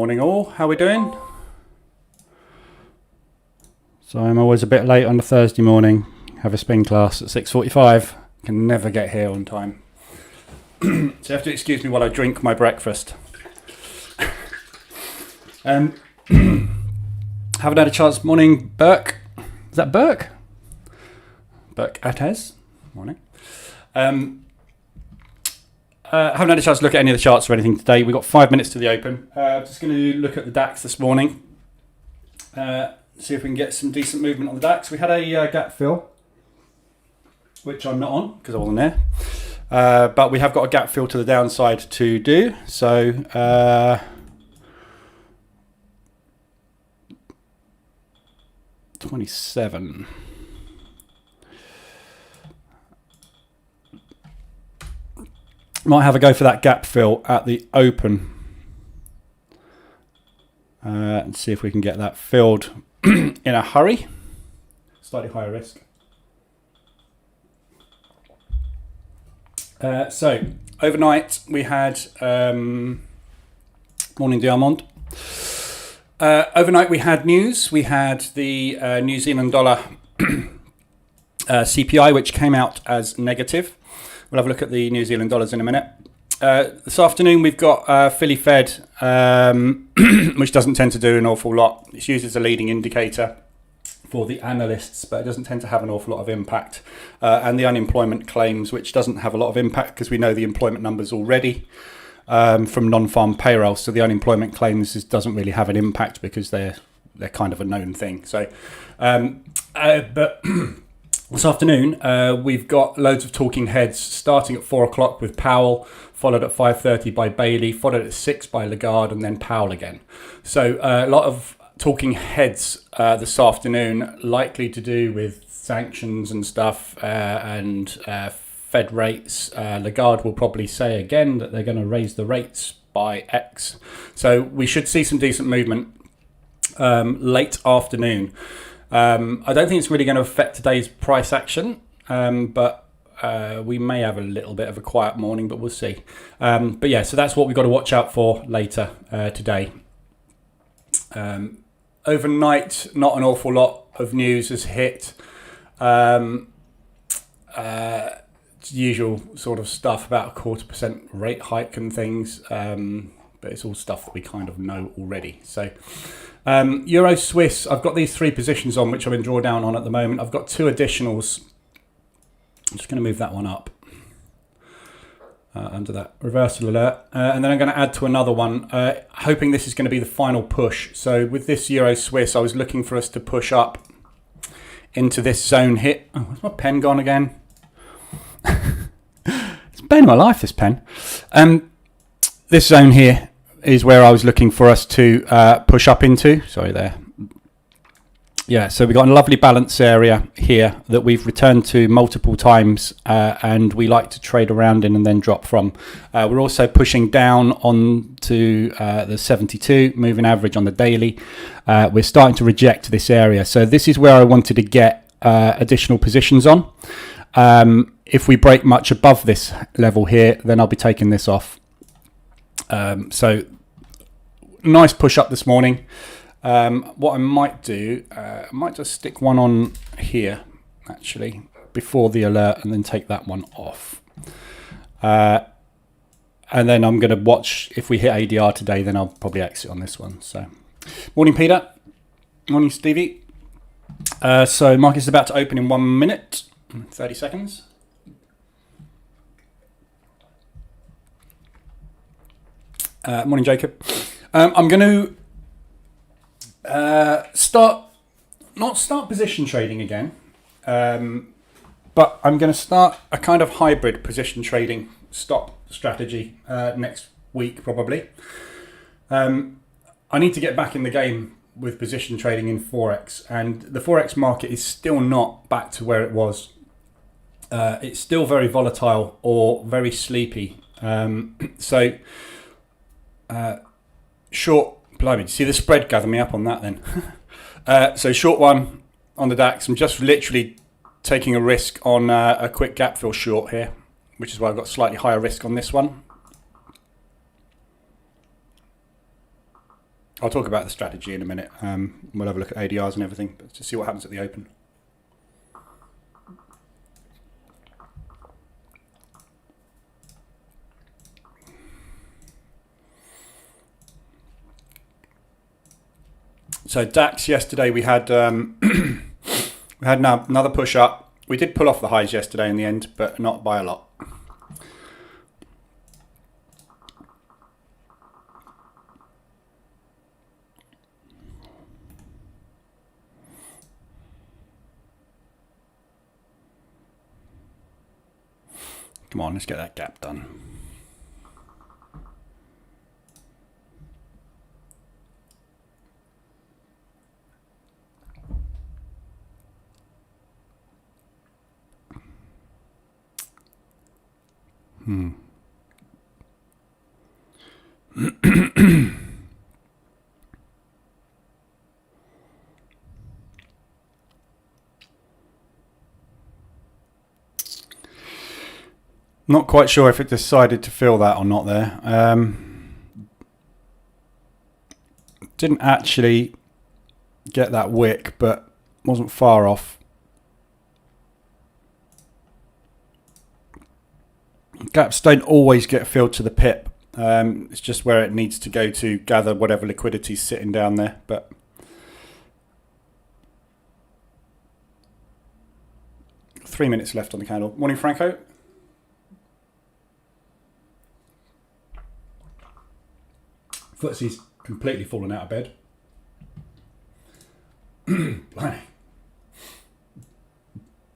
Morning all, how we doing? So I'm always a bit late on a Thursday morning, have a spin class at 6:45, can never get here on time. So you have to excuse me while I drink my breakfast. Haven't had a chance. Morning, Burke. Is that Burke? Burke Atez. Morning. Haven't had a chance to look at any of the charts or anything today. We've got 5 minutes to the open. Just going to look at the DAX this morning. See if we can get some decent movement on the DAX. We had a gap fill, which I'm not on because I wasn't there. But we have got a gap fill to the downside to do. So 27. Might have a go for that gap fill at the open and see if we can get that filled in a hurry. Slightly higher risk. So overnight we had morning Diamond. Overnight we had news. We had the New Zealand dollar CPI, which came out as negative. We'll have a look at the New Zealand dollars in a minute. This afternoon we've got Philly Fed, which doesn't tend to do an awful lot. It's used as a leading indicator for the analysts, but it doesn't tend to have an awful lot of impact. And the unemployment claims, which doesn't have a lot of impact because we know the employment numbers already from non-farm payroll. So the unemployment claims doesn't really have an impact because they're kind of a known thing. So, but this afternoon, we've got loads of talking heads starting at 4 o'clock with Powell, followed at 5:30 by Bailey, followed at 6 by Lagarde, and then Powell again. So a lot of talking heads this afternoon, likely to do with sanctions and stuff and Fed rates. Lagarde will probably say again that they're going to raise the rates by X. So we should see some decent movement late afternoon. I don't think it's really going to affect today's price action, but we may have a little bit of a quiet morning, but we'll see. But yeah, so that's what we've got to watch out for later today. Overnight, not an awful lot of news has hit. Usual sort of stuff about a 0.25% rate hike and things, but it's all stuff that we kind of know already. So Euro Swiss, I've got these 3 positions on which I'm in drawdown on at the moment. I've got 2 additionals. I'm just going to move that one up under that reversal alert, and then I'm going to add to another one, hoping this is going to be the final push. So with this Euro Swiss, I was looking for us to push up into this zone hit. Oh, where's my pen gone again? It's the bane of my life, this pen. This zone here is where I was looking for us to push up into. Sorry there. Yeah, so we've got a lovely balance area here that we've returned to multiple times and we like to trade around in and then drop from. We're also pushing down on to the 72 moving average on the daily. We're starting to reject this area. So this is where I wanted to get additional positions on. If we break much above this level here, then I'll be taking this off. So nice push up this morning. What I might do, I might just stick one on here actually before the alert and then take that one off. And then I'm going to watch if we hit ADR today, then I'll probably exit on this one. So morning, Peter. Morning, Stevie. So market is about to open in 1 minute, 30 seconds. Morning, Jacob. I'm going to not start position trading again, but I'm going to start a kind of hybrid position trading stop strategy next week probably. I need to get back in the game with position trading in Forex, and the Forex market is still not back to where it was. It's still very volatile or very sleepy. So short, blimey, see the spread gather me up on that then. So short one on the DAX. I'm just literally taking a risk on a quick gap fill short here, which is why I've got slightly higher risk on this one. I'll talk about the strategy in a minute. We'll have a look at ADRs and everything, but to see what happens at the open. So DAX yesterday we had we had another push up. We did pull off the highs yesterday in the end, but not by a lot. Come on, let's get that gap done. Not quite sure if it decided to fill that or not there. Didn't actually get that wick, but wasn't far off. Gaps don't always get filled to the pip. It's just where it needs to go to gather whatever liquidity's sitting down there. But three minutes left on the candle. Morning, Franco. FTSE's completely fallen out of bed. Blimey.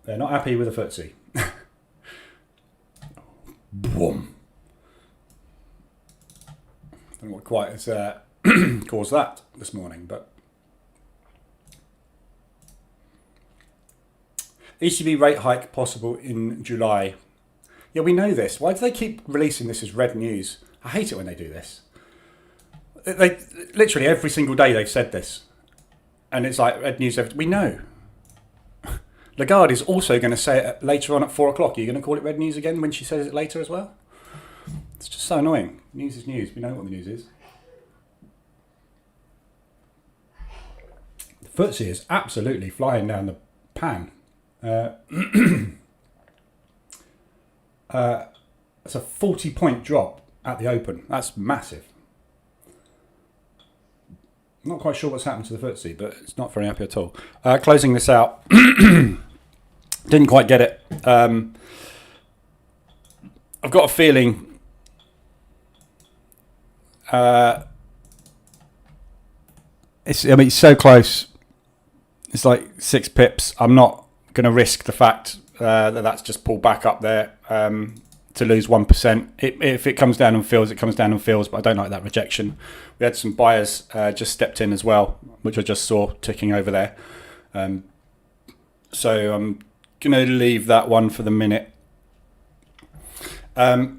They're not happy with the FTSE. Boom. I don't know what quite has caused that this morning, but ECB rate hike possible in July. Yeah, we know this. Why do they keep releasing this as red news? I hate it when they do this. They literally every single day they've said this, and it's like red news. We know. Lagarde is also going to say it later on at 4 o'clock. Are you going to call it red news again when she says it later as well? It's just so annoying. News is news. We know what the news is. The FTSE is absolutely flying down the pan. It's a 40-point drop at the open. That's massive. I'm not quite sure what's happened to the FTSE, but it's not very happy at all. Closing this out. Didn't quite get it. I've got a feeling it's so close. It's like 6 pips. I'm not going to risk the fact that that's just pulled back up there to lose 1%. If it comes down and fills, it comes down and fills, but I don't like that rejection. We had some buyers just stepped in as well, which I just saw ticking over there. So I'm going to leave that one for the minute. So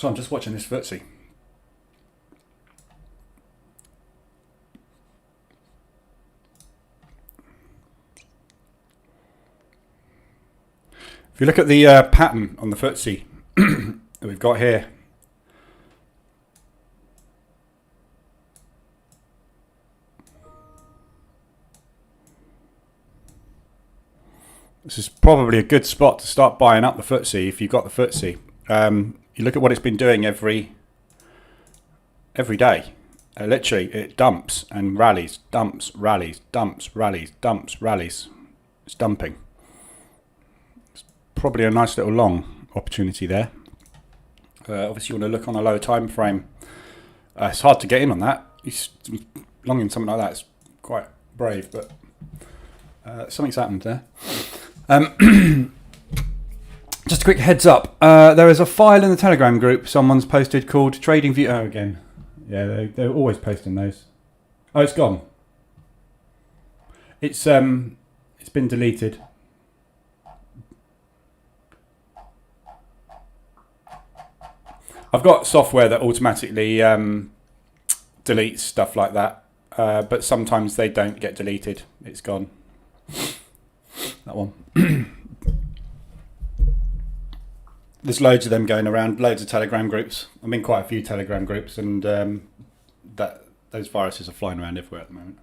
I'm just watching this FTSE. If you look at the pattern on the FTSE that we've got here, this is probably a good spot to start buying up the FTSE if you've got the FTSE. You look at what it's been doing every day. Literally, it dumps and rallies, dumps, rallies, dumps, rallies, dumps, rallies. It's dumping. It's probably a nice little long opportunity there. Obviously, you want to look on a lower time frame. It's hard to get in on that. Long in something like that is quite brave, but something's happened there. Just a quick heads up. There is a file in the Telegram group someone's posted called Trading View. Oh, again. Yeah, they're always posting those. Oh, it's gone. It's been deleted. I've got software that automatically deletes stuff like that, but sometimes they don't get deleted. It's gone. That one. there's loads of them going around, loads of Telegram groups. I'm in quite a few Telegram groups, and that those viruses are flying around everywhere at the moment.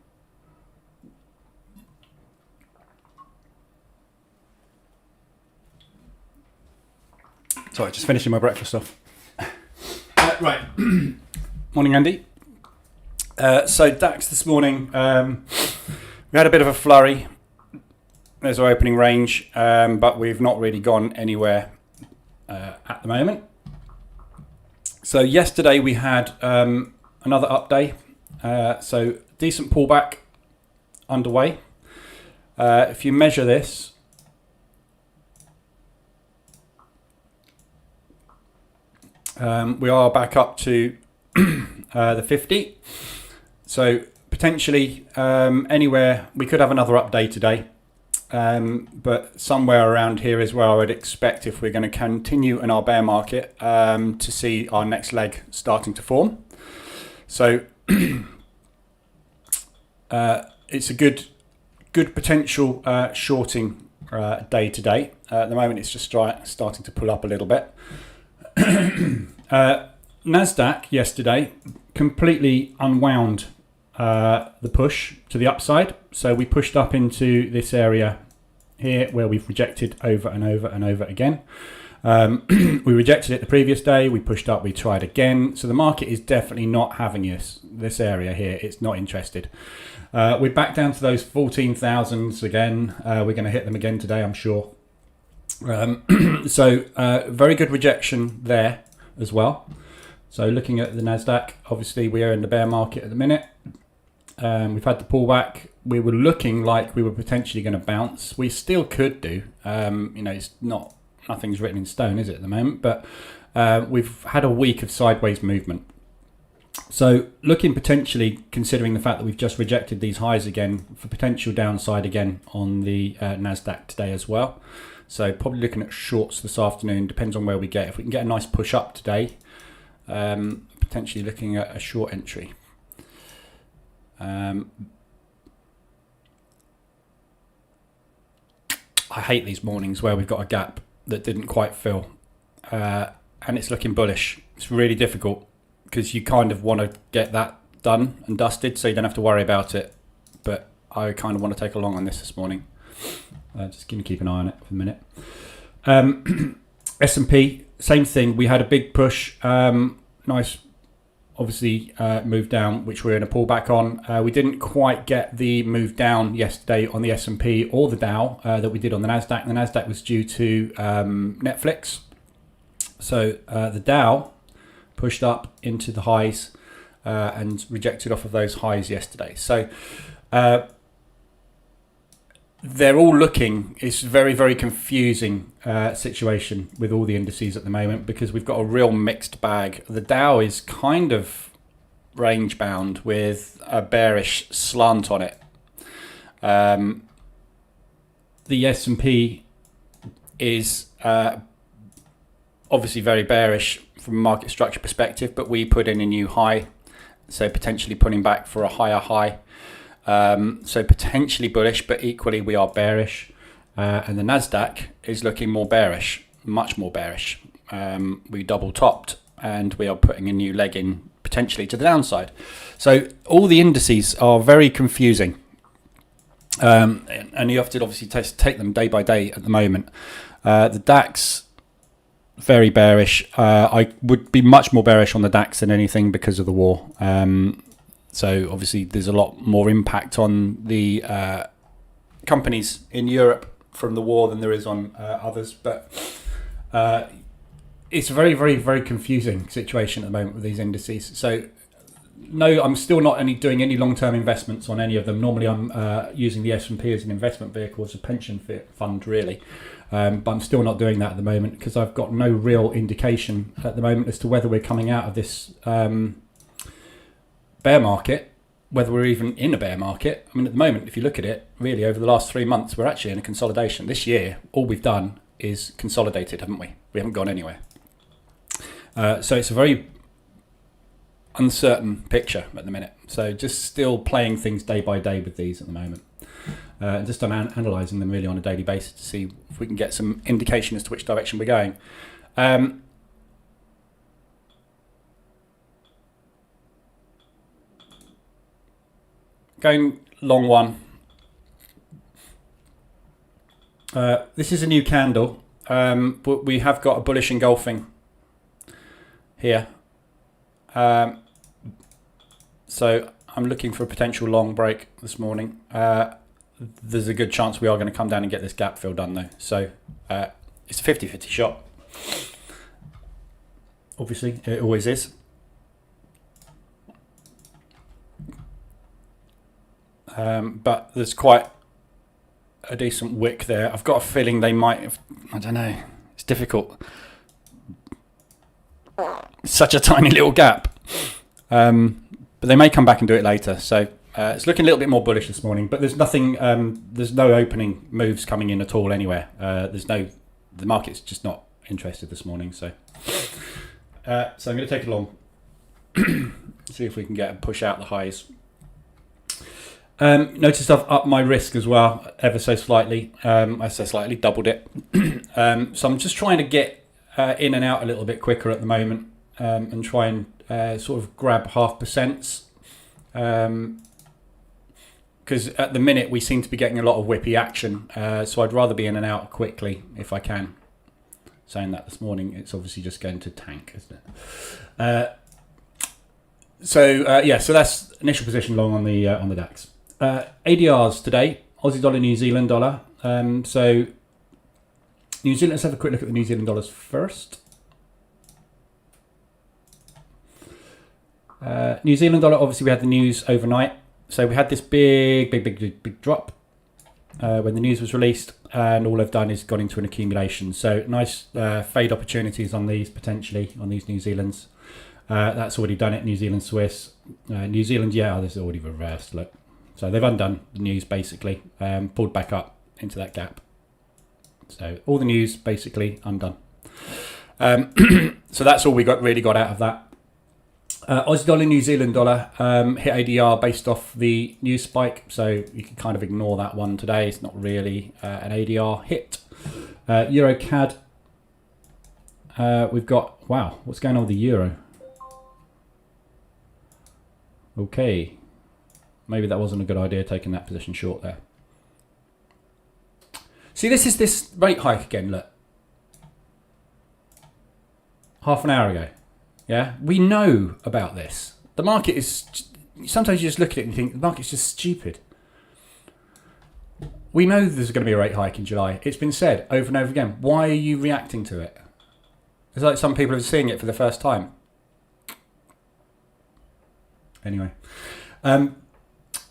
Sorry, just finishing my breakfast off. Right. Morning, Andy. So DAX this morning, we had a bit of a flurry. There's our opening range, but we've not really gone anywhere at the moment. So yesterday we had another up day. So decent pullback underway. If you measure this, we are back up to the 50. So potentially anywhere, we could have another up day today. But somewhere around here is where I would expect, if we're going to continue in our bear market, to see our next leg starting to form. So it's a good potential shorting day today. At the moment, it's just starting to pull up a little bit. Nasdaq yesterday completely unwound the push to the upside. So we pushed up into this area here where we've rejected over and over and over again. We rejected it the previous day. We pushed up, we tried again. So the market is definitely not having this area here. It's not interested. We're back down to those 14,000s again. We're going to hit them again today, I'm sure. So very good rejection there as well. So looking at the Nasdaq, obviously we are in the bear market at the minute. We've had the pullback. We were looking like we were potentially going to bounce. We still could do. It's nothing's written in stone, is it, at the moment? But we've had a week of sideways movement. So looking potentially, considering the fact that we've just rejected these highs again, for potential downside again on the Nasdaq today as well. So probably looking at shorts this afternoon. Depends on where we get. If we can get a nice push up today, potentially looking at a short entry. I hate these mornings where we've got a gap that didn't quite fill, and it's looking bullish. It's really difficult because you kind of want to get that done and dusted so you don't have to worry about it. But I kind of want to take a long on this morning. Just going to keep an eye on it for a minute. S&P, same thing. We had a big push. Nice, obviously, move down, which we're in a pullback on. We didn't quite get the move down yesterday on the S&P or the Dow that we did on the Nasdaq. The Nasdaq was due to Netflix. So the Dow pushed up into the highs and rejected off of those highs yesterday. So they're all looking, it's a very, very confusing situation with all the indices at the moment because we've got a real mixed bag. The Dow is kind of range bound with a bearish slant on it. The S&P is obviously very bearish from a market structure perspective, but we put in a new high, so potentially putting back for a higher high. So potentially bullish, but equally we are bearish. And the Nasdaq is looking more bearish, much more bearish. We double topped and we are putting a new leg in potentially to the downside. So all the indices are very confusing. And you have to obviously take them day by day at the moment. The DAX, very bearish. I would be much more bearish on the DAX than anything because of the war. So obviously there's a lot more impact on the companies in Europe from the war than there is on others. But it's a very, very, very confusing situation at the moment with these indices. So no, I'm still not doing any long-term investments on any of them. Normally I'm using the S&P as an investment vehicle, as a pension fund really. But I'm still not doing that at the moment because I've got no real indication at the moment as to whether we're coming out of this bear market, whether we're even in a bear market. I mean, at the moment, if you look at it, really over the last 3 months, we're actually in a consolidation. This year, all we've done is consolidated, haven't we? We haven't gone anywhere. So it's a very uncertain picture at the minute. So just still playing things day by day with these at the moment. Just analysing them really on a daily basis to see if we can get some indication as to which direction we're going. Going long one. This is a new candle, but we have got a bullish engulfing here. So I'm looking for a potential long break this morning. There's a good chance we are going to come down and get this gap fill done though. So it's a 50-50 shot. Obviously, it always is. But there's quite a decent wick there. I've got a feeling they might have, I don't know, it's difficult. It's such a tiny little gap. But they may come back and do it later. So it's looking a little bit more bullish this morning, but there's nothing, there's no opening moves coming in at all anywhere. The market's just not interested this morning. So I'm going to take it long. See if we can get a push out the highs. Notice I've upped my risk as well, ever so slightly. I say slightly, doubled it. So I'm just trying to get in and out a little bit quicker at the moment, and try and sort of grab 0.5%. Because at the minute we seem to be getting a lot of whippy action, so I'd rather be in and out quickly if I can. Saying that this morning, it's obviously just going to tank, isn't it? So that's initial position long on the DAX. ADRs today, Aussie dollar, New Zealand dollar. So New Zealand, let's have a quick look at the New Zealand dollars first. New Zealand dollar, obviously we had the news overnight. So we had this big drop when the news was released, and all they've done is gone into an accumulation. So nice fade opportunities on these, potentially, on these New Zealands. That's already done it, New Zealand, Swiss. New Zealand, this is already reversed, look. So they've undone the news, basically, pulled back up into that gap. So all the news, basically, undone. So that's all we really got out of that. Aussie dollar, New Zealand dollar hit ADR based off the news spike. So you can kind of ignore that one today. It's not really an ADR hit. Euro CAD. We've got, wow, what's going on with the euro? Okay. Maybe that wasn't a good idea, taking that position short there. See, this is this rate hike again, look. Half an hour ago. Yeah, we know about this. The market is, sometimes you just look at it and think, the market's just stupid. We know there's going to be a rate hike in July. It's been said over and over again. Why are you reacting to it? It's like some people are seeing it for the first time. Anyway.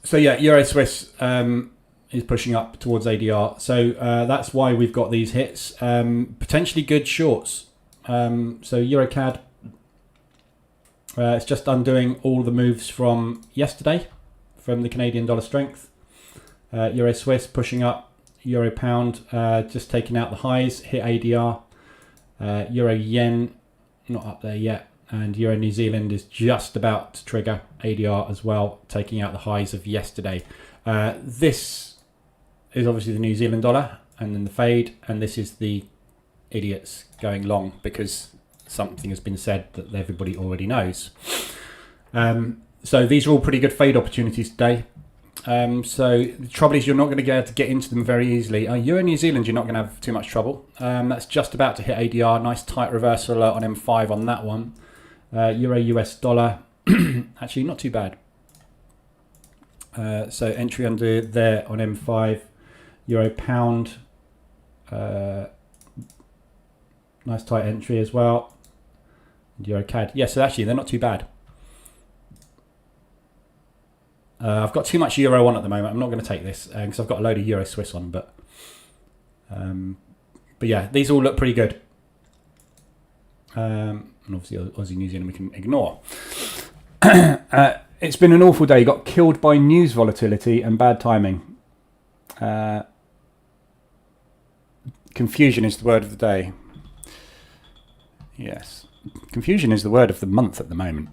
So yeah, Euro Swiss is pushing up towards ADR. So that's why we've got these hits. Potentially good shorts. So Euro CAD. It's just undoing all the moves from yesterday, from the Canadian dollar strength. Euro Swiss pushing up, Euro Pound just taking out the highs, hit ADR. Euro Yen not up there yet, and Euro New Zealand is just about to trigger ADR as well, taking out the highs of yesterday. This is obviously the New Zealand dollar, and then the fade, and this is the idiots going long because something has been said that everybody already knows. So these are all pretty good fade opportunities today. So the trouble is you're not going to get able to get into them very easily. Euro New Zealand, you're not going to have too much trouble. That's just about to hit ADR. Nice tight reversal on M5 on that one. Euro US dollar, actually not too bad. So entry under there on M5. Euro Pound, nice tight entry as well. Euro CAD. Yeah, so actually they're not too bad. I've got too much euro on at the moment. I'm not going to take this because I've got a load of Euro Swiss on. But yeah, these all look pretty good. And obviously Aussie New Zealand we can ignore. It's been an awful day. Got killed by news volatility and bad timing. Confusion is the word of the day. Yes. Confusion is the word of the month at the moment.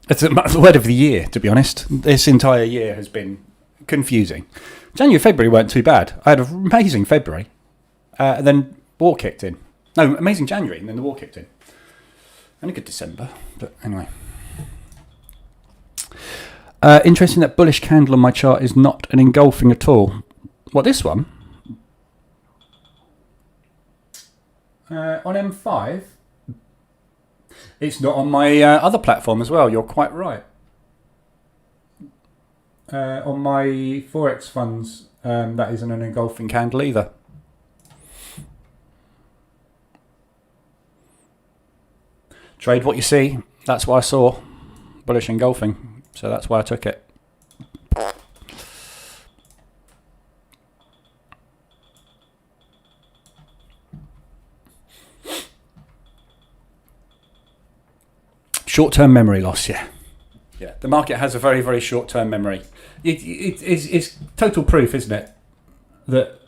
It's the word of the year, to be honest. This entire year has been confusing. January, February weren't too bad. I had an amazing February. Then war kicked in. No, amazing January, and then the war kicked in. And a good December, but anyway. Interesting that bullish candle on my chart is not an engulfing at all. What, this one? On M5? It's not on my other platform as well, you're quite right. On my Forex funds, that isn't an engulfing candle either. Trade what you see. That's what I saw. Bullish engulfing. So that's why I took it. Short-term memory loss, yeah. Yeah, the market has a very, very short-term memory. It's total proof, isn't it, that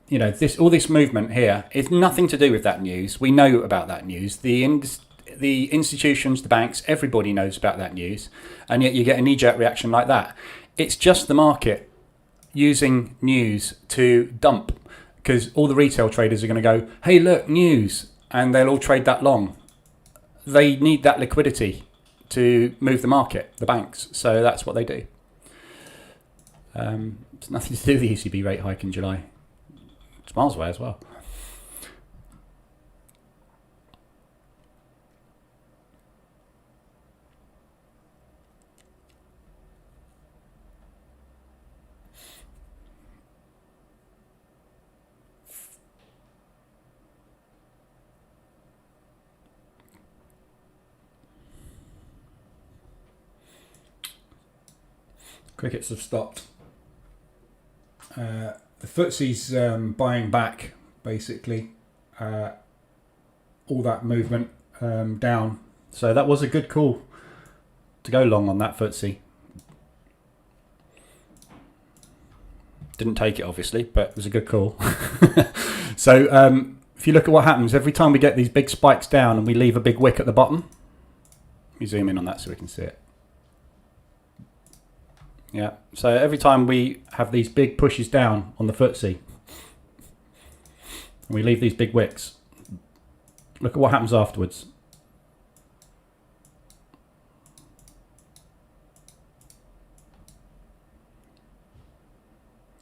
you know, all this movement here is nothing to do with that news. We know about that news. The institutions, the banks, everybody knows about that news, and yet you get a knee-jerk reaction like that. It's just the market using news to dump, because all the retail traders are going to go, hey, look, news, and they'll all trade that long. They need that liquidity to move the market, the banks, so that's what they do. It's nothing to do with the ECB rate hike in July. It's miles away as well. Crickets have stopped. The FTSE's buying back, basically, all that movement down. So that was a good call to go long on that FTSE. Didn't take it, obviously, but it was a good call. So if you look at what happens, every time we get these big spikes down and we leave a big wick at the bottom, let me zoom in on that so we can see it. Yeah, so every time we have these big pushes down on the FTSE, and we leave these big wicks, look at what happens afterwards.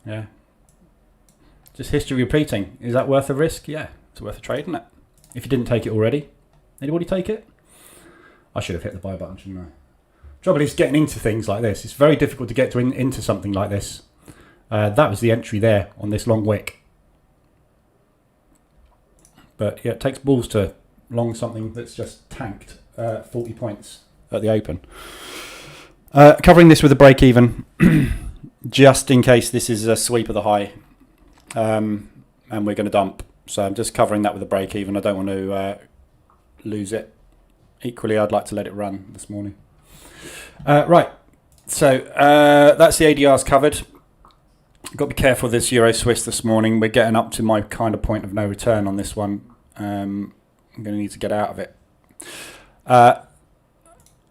Yeah. Just history repeating. Is that worth a risk? Yeah, it's worth a trade, isn't it? If you didn't take it already. Anybody take it? I should have hit the buy button, shouldn't I? Trouble is getting into things like this. It's very difficult to get into something like this. That was the entry there on this long wick. But yeah, it takes balls to long something that's just tanked 40 points at the open. Covering this with a break even, just in case this is a sweep of the high, and we're going to dump. So I'm just covering that with a break even. I don't want to lose it. Equally, I'd like to let it run this morning. Right, so that's the ADRs covered. Got to be careful with this Euro Swiss this morning. We're getting up to my kind of point of no return on this one. I'm going to need to get out of it.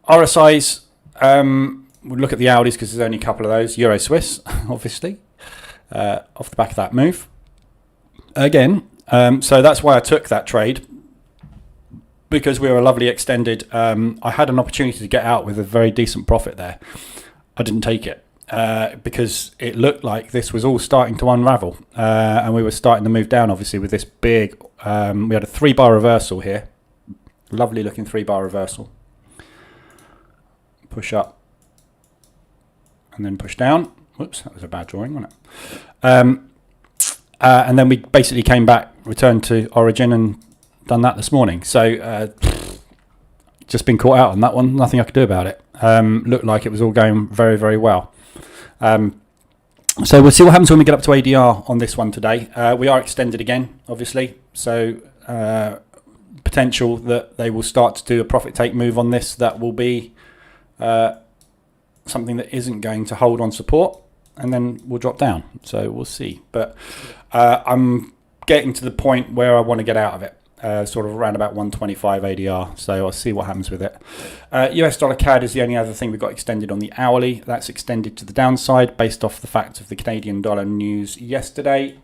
RSIs, we'll look at the Audis because there's only a couple of those. Euro Swiss, obviously, off the back of that move. Again, so that's why I took that trade. Because we were a lovely extended, I had an opportunity to get out with a very decent profit there. I didn't take it because it looked like this was all starting to unravel, and we were starting to move down. Obviously, with this big, we had a 3-bar reversal here, lovely looking 3-bar reversal. Push up, and then push down. Whoops, that was a bad drawing, wasn't it? And then we basically came back, returned to origin, and done that this morning. So just been caught out on that one. Nothing I could do about it. Looked like it was all going very, very well. So we'll see what happens when we get up to ADR on this one today. We are extended again, obviously. So potential that they will start to do a profit take move on this. That will be something that isn't going to hold on support, and then we'll drop down. So we'll see. But I'm getting to the point where I want to get out of it. Sort of around about 125 ADR, so I'll see what happens with it. US dollar CAD is the only other thing we've got extended on the hourly. That's extended to the downside based off the fact of the Canadian dollar news yesterday.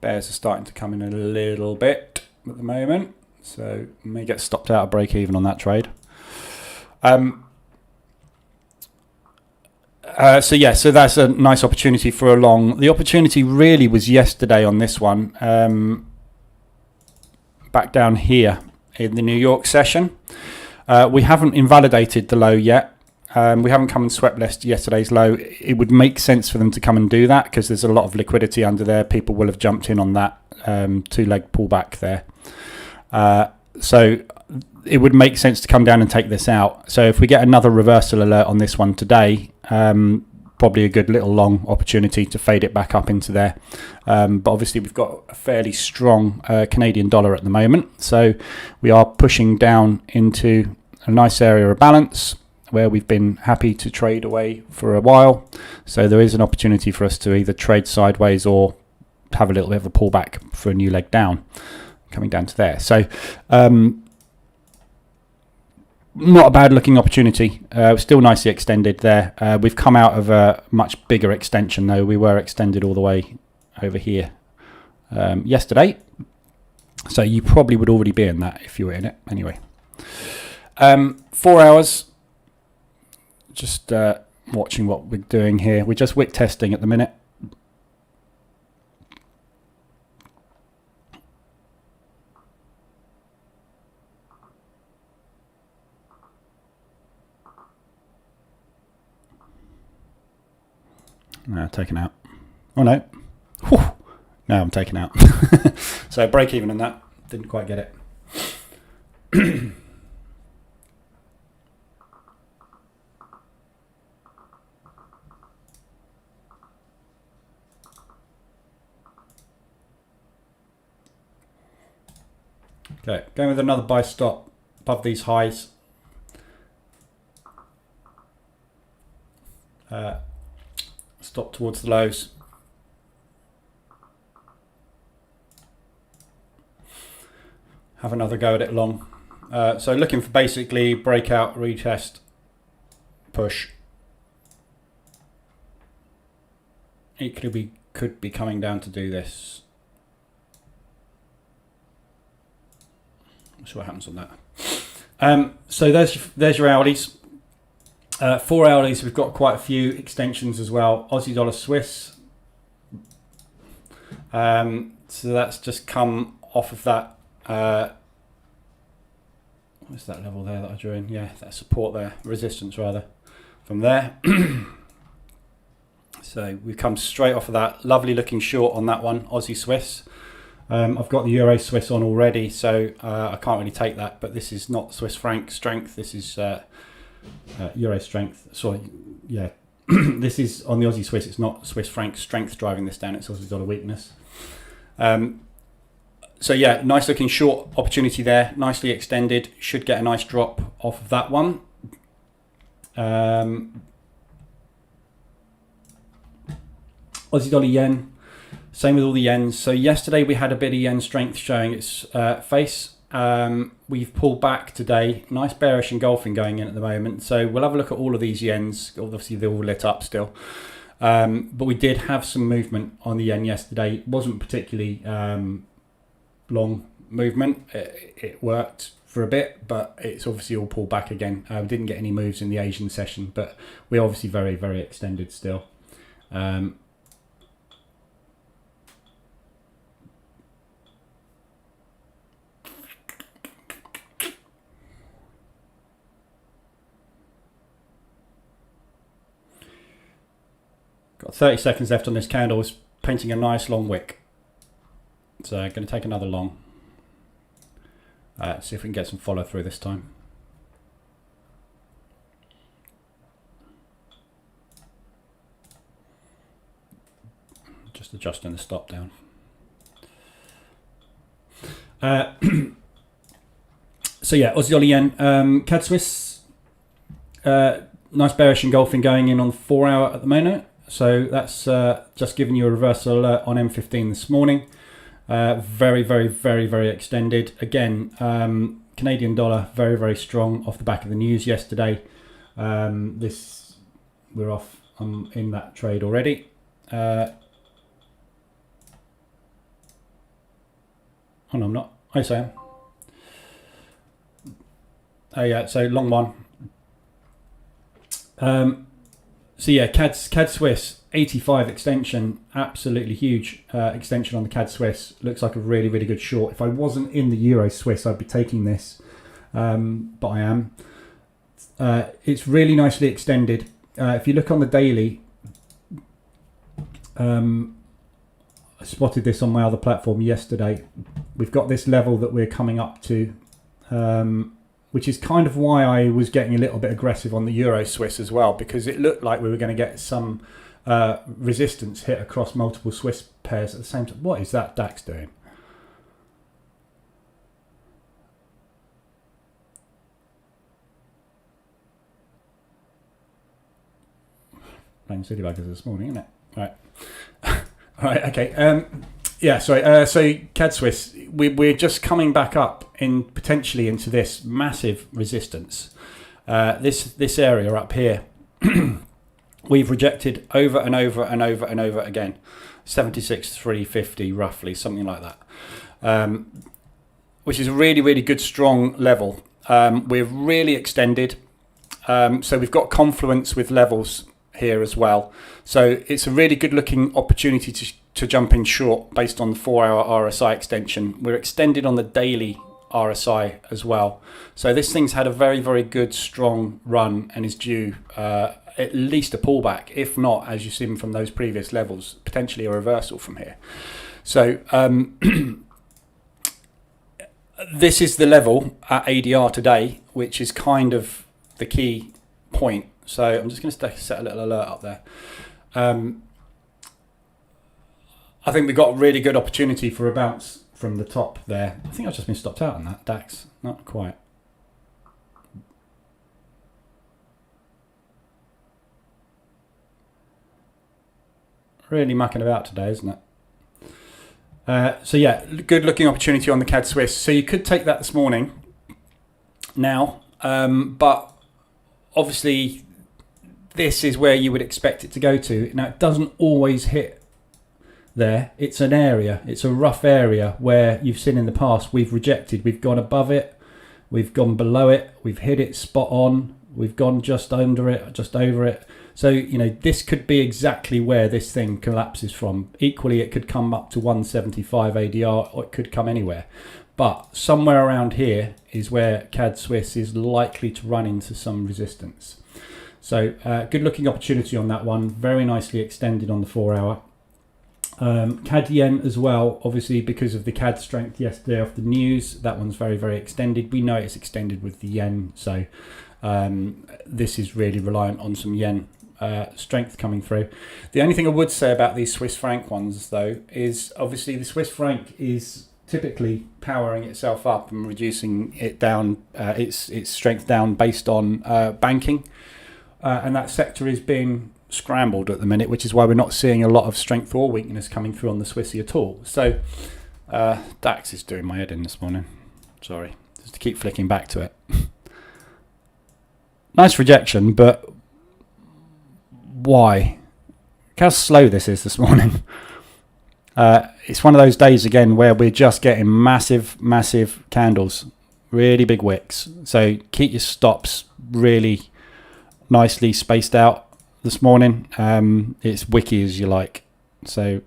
Bears are starting to come in a little bit at the moment, so may get stopped out of break even on that trade. So that's a nice opportunity for a long. The opportunity really was yesterday on this one, back down here in the New York session. We haven't invalidated the low yet. We haven't come and swept yesterday's low. It would make sense for them to come and do that because there's a lot of liquidity under there. People will have jumped in on that two-leg pullback there. So it would make sense to come down and take this out. So if we get another reversal alert on this one today, probably a good little long opportunity to fade it back up into there. But obviously we've got a fairly strong Canadian dollar at the moment. So we are pushing down into a nice area of balance where we've been happy to trade away for a while. So there is an opportunity for us to either trade sideways or have a little bit of a pullback for a new leg down, coming down to there. So not a bad looking opportunity. Still nicely extended there. We've come out of a much bigger extension though. We were extended all the way over here yesterday. So you probably would already be in that if you were in it. Anyway, 4 hours. Just watching what we're doing here. We're just wick testing at the minute. No, taken out. Oh no. Whew. No, I'm taken out. So break even on that. Didn't quite get it. Okay, going with another buy stop above these highs. Stop towards the lows. Have another go at it long. So looking for basically breakout, retest, push. Equally, we could be coming down to do this. See what happens on that. So there's your hourlies. 4 hourlies, we've got quite a few extensions as well. Aussie dollar Swiss. So that's just come off of that. What's that level there that I drew in? Yeah, that support there, resistance rather, from there. So we've come straight off of that. Lovely looking short on that one, Aussie Swiss. I've got the Euro Swiss on already, so I can't really take that, but this is not Swiss franc strength, this is Euro strength. Sorry, yeah, this is on the Aussie Swiss, it's not Swiss franc strength driving this down, it's Aussie dollar weakness. So yeah, nice looking short opportunity there, nicely extended, should get a nice drop off of that one. Aussie dollar yen. Same with all the yens. So yesterday we had a bit of yen strength showing its face. We've pulled back today. Nice bearish engulfing going in at the moment. So we'll have a look at all of these yens. Obviously they're all lit up still. But we did have some movement on the yen yesterday. It wasn't particularly long movement. It worked for a bit, but it's obviously all pulled back again. We didn't get any moves in the Asian session, but we're obviously very, very extended still. Got 30 seconds left on this candle. It's painting a nice long wick. So I'm going to take another long. See if we can get some follow through this time. Just adjusting the stop down. So yeah, Aussie dollar yen, CAD Swiss, nice bearish engulfing going in on the 4 hour at the moment. So that's just giving you a reversal alert on M15 this morning. Very, very, very, very extended. Again, Canadian dollar, very, very strong off the back of the news yesterday. We're off in that trade already. Oh no, I'm not. Yes, I am. Oh yeah, so long one. So yeah, CAD Swiss 85 extension, absolutely huge extension on the CAD Swiss. Looks like a really, really good short. If I wasn't in the Euro Swiss, I'd be taking this, but I am. It's really nicely extended. If you look on the daily, I spotted this on my other platform yesterday. We've got this level that we're coming up to, which is kind of why I was getting a little bit aggressive on the Euro Swiss as well, because it looked like we were going to get some resistance hit across multiple Swiss pairs at the same time. What is that DAX doing? Playing silly buggers this morning, isn't it? Right. All right, okay. Yeah, sorry. So CAD Swiss, we're just coming back up in potentially into this massive resistance. This area up here, we've rejected over and over and over and over again. 76,350 roughly, something like that. Which is a really, really good, strong level. We're really extended. So we've got confluence with levels here as well. So it's a really good looking opportunity to jump in short based on the 4-hour RSI extension. We're extended on the daily RSI as well. So this thing's had a very, very good, strong run and is due at least a pullback, if not, as you've seen from those previous levels, potentially a reversal from here. So this is the level at ADR today, which is kind of the key point. So I'm just going to set a little alert up there. I think we've got a really good opportunity for a bounce from the top there. I think I've just been stopped out on that DAX. Not quite. Really mucking about today, isn't it? So yeah, good looking opportunity on the CAD Swiss. So you could take that this morning now, but obviously this is where you would expect it to go to. Now it doesn't always hit there. It's an area, it's a rough area where you've seen in the past we've rejected, we've gone above it, we've gone below it, we've hit it spot on, we've gone just under it, just over it. So, you know, this could be exactly where this thing collapses from. Equally, it could come up to 175 ADR, or it could come anywhere. But somewhere around here is where CAD Swiss is likely to run into some resistance. So, good looking opportunity on that one. Very nicely extended on the 4-hour. CAD Yen as well, obviously because of the CAD strength yesterday off the news. That one's very, very extended. We know it's extended with the yen. So, this is really reliant on some yen strength coming through. The only thing I would say about these Swiss franc ones though is obviously the Swiss franc is typically powering itself up and reducing it down, its strength down based on banking, and that sector is being scrambled at the minute, which is why we're not seeing a lot of strength or weakness coming through on the Swissy at all. So DAX is doing my head in this morning, sorry, just to keep flicking back to it. Nice rejection, but why? Look how slow this morning. It's one of those days again where we're just getting massive candles, really big wicks. So keep your stops really nicely spaced out this morning. It's wicky as you like, so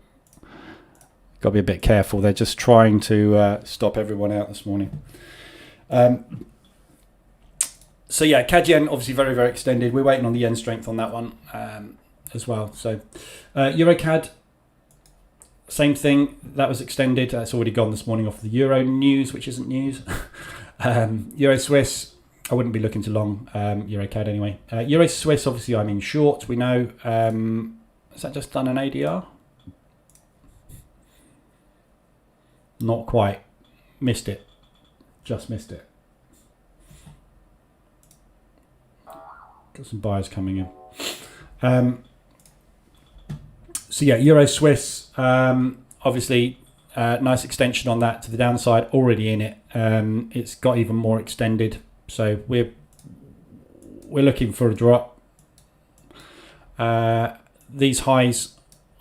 got to be a bit careful. They're just trying to stop everyone out this morning. So yeah, CAD Yen obviously very, very extended. We're waiting on the yen strength on that one as well. So Euro CAD, same thing. That was extended. It's already gone this morning off the Euro news, which isn't news. Euro Swiss, I wouldn't be looking to long Euro CAD anyway. Euro Swiss, obviously I'm in short. We know. Has that just done an ADR? Not quite. Missed it. Just missed it. Got some buyers coming in. So yeah, Euro Swiss, obviously nice extension on that to the downside, already in it. It's got even more extended, so we're looking for a drop. These highs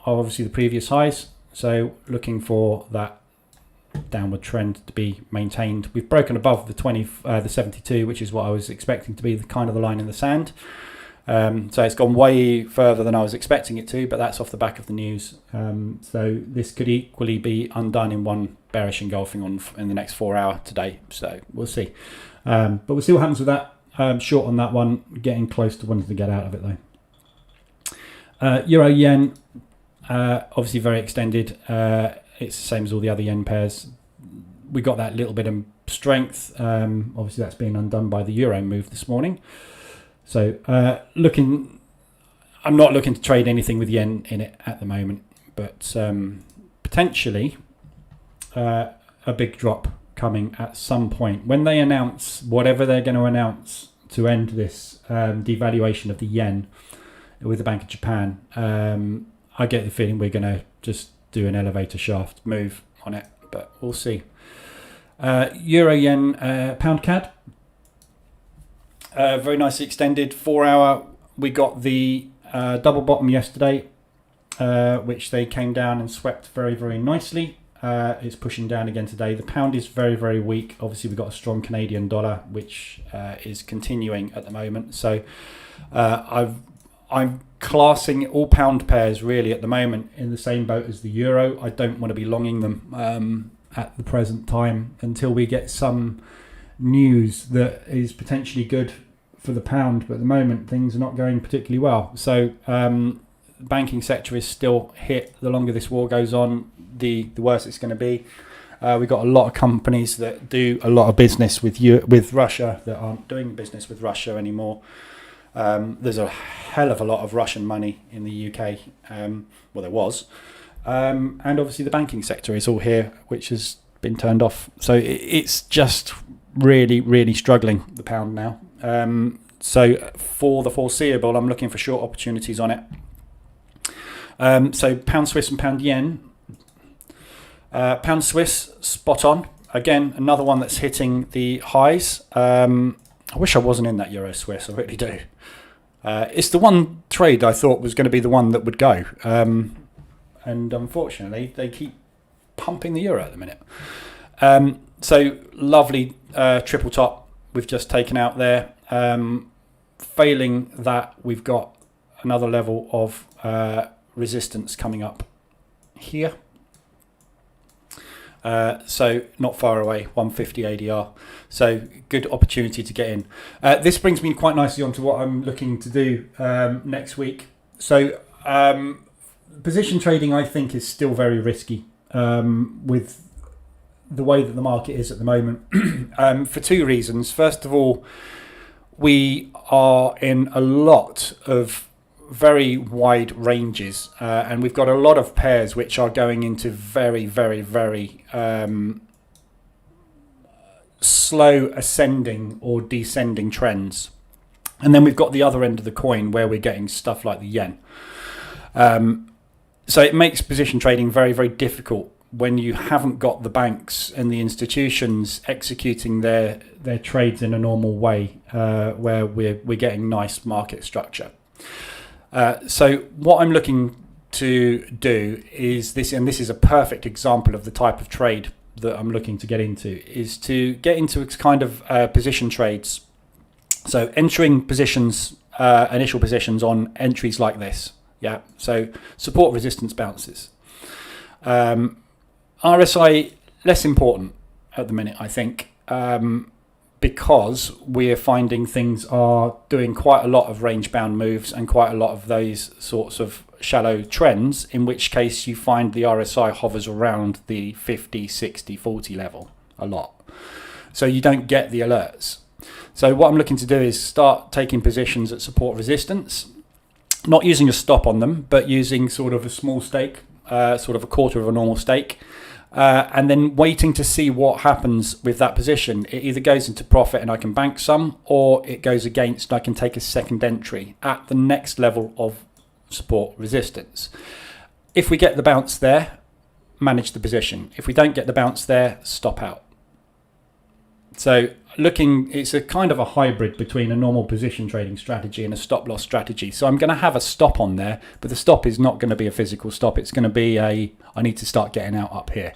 are obviously the previous highs, so looking for that downward trend to be maintained. We've broken above the 72, which is what I was expecting to be the kind of the line in the sand. So it's gone way further than I was expecting it to, but that's off the back of the news. So this could equally be undone in one bearish engulfing in the next 4 hour today. So we'll see. But we'll see what happens with that. Short on that one, getting close to wanting to get out of it though. Euro yen, obviously very extended. It's the same as all the other yen pairs. We got that little bit of strength. Obviously that's been undone by the euro move this morning. So I'm not looking to trade anything with yen in it at the moment, but potentially a big drop coming at some point when they announce whatever they're going to announce to end this devaluation of the yen with the Bank of Japan. I get the feeling we're going to just do an elevator shaft move on it, but we'll see. Euro yen, pound CAD. Very nicely extended 4 hour. We got the double bottom yesterday, which they came down and swept very, very nicely. It's pushing down again today. The pound is very, very weak. Obviously, we've got a strong Canadian dollar, which is continuing at the moment. So I'm classing all pound pairs really at the moment in the same boat as the euro. I don't want to be longing them at the present time until we get some news that is potentially good for the pound. But at the moment, things are not going particularly well. So the banking sector is still hit. The longer this war goes on, the worse it's going to be. We've got a lot of companies that do a lot of business with Russia that aren't doing business with Russia anymore. There's a hell of a lot of Russian money in the UK. Well, there was. And obviously the banking sector is all here, which has been turned off. So it's just really, really struggling, the pound now. So for the foreseeable, I'm looking for short opportunities on it. So pound Swiss and pound yen. Pound Swiss, spot on. Again, another one that's hitting the highs. I wish I wasn't in that Euro Swiss, I really do. It's the one trade I thought was going to be the one that would go. And unfortunately, they keep pumping the euro at the minute. So lovely triple top we've just taken out there. Failing that, we've got another level of resistance coming up here. So not far away, 150 ADR. So good opportunity to get in. This brings me quite nicely onto what I'm looking to do next week. So position trading, I think, is still very risky with the way that the market is at the moment for two reasons. First of all, we are in a lot of very wide ranges and we've got a lot of pairs which are going into very, very, very slow ascending or descending trends. And then we've got the other end of the coin where we're getting stuff like the yen. So it makes position trading very, very difficult when you haven't got the banks and the institutions executing their trades in a normal way where we're getting nice market structure. So what I'm looking to do is this, and this is a perfect example of the type of trade that I'm looking to get into, is to get into kind of position trades. So entering positions, initial positions on entries like this. Yeah, so support resistance bounces. RSI, less important at the minute, I think, because we're finding things are doing quite a lot of range bound moves and quite a lot of those sorts of shallow trends, in which case you find the RSI hovers around the 50, 60, 40 level a lot. So you don't get the alerts. So what I'm looking to do is start taking positions at support resistance, not using a stop on them, but using sort of a small stake, sort of a quarter of a normal stake, and then waiting to see what happens with that position. It either goes into profit and I can bank some, or it goes against and I can take a second entry at the next level of support resistance. If we get the bounce there, manage the position. If we don't get the bounce there, stop out. So it's a kind of a hybrid between a normal position trading strategy and a stop loss strategy. So I'm going to have a stop on there, but the stop is not going to be a physical stop. It's going to be I need to start getting out up here.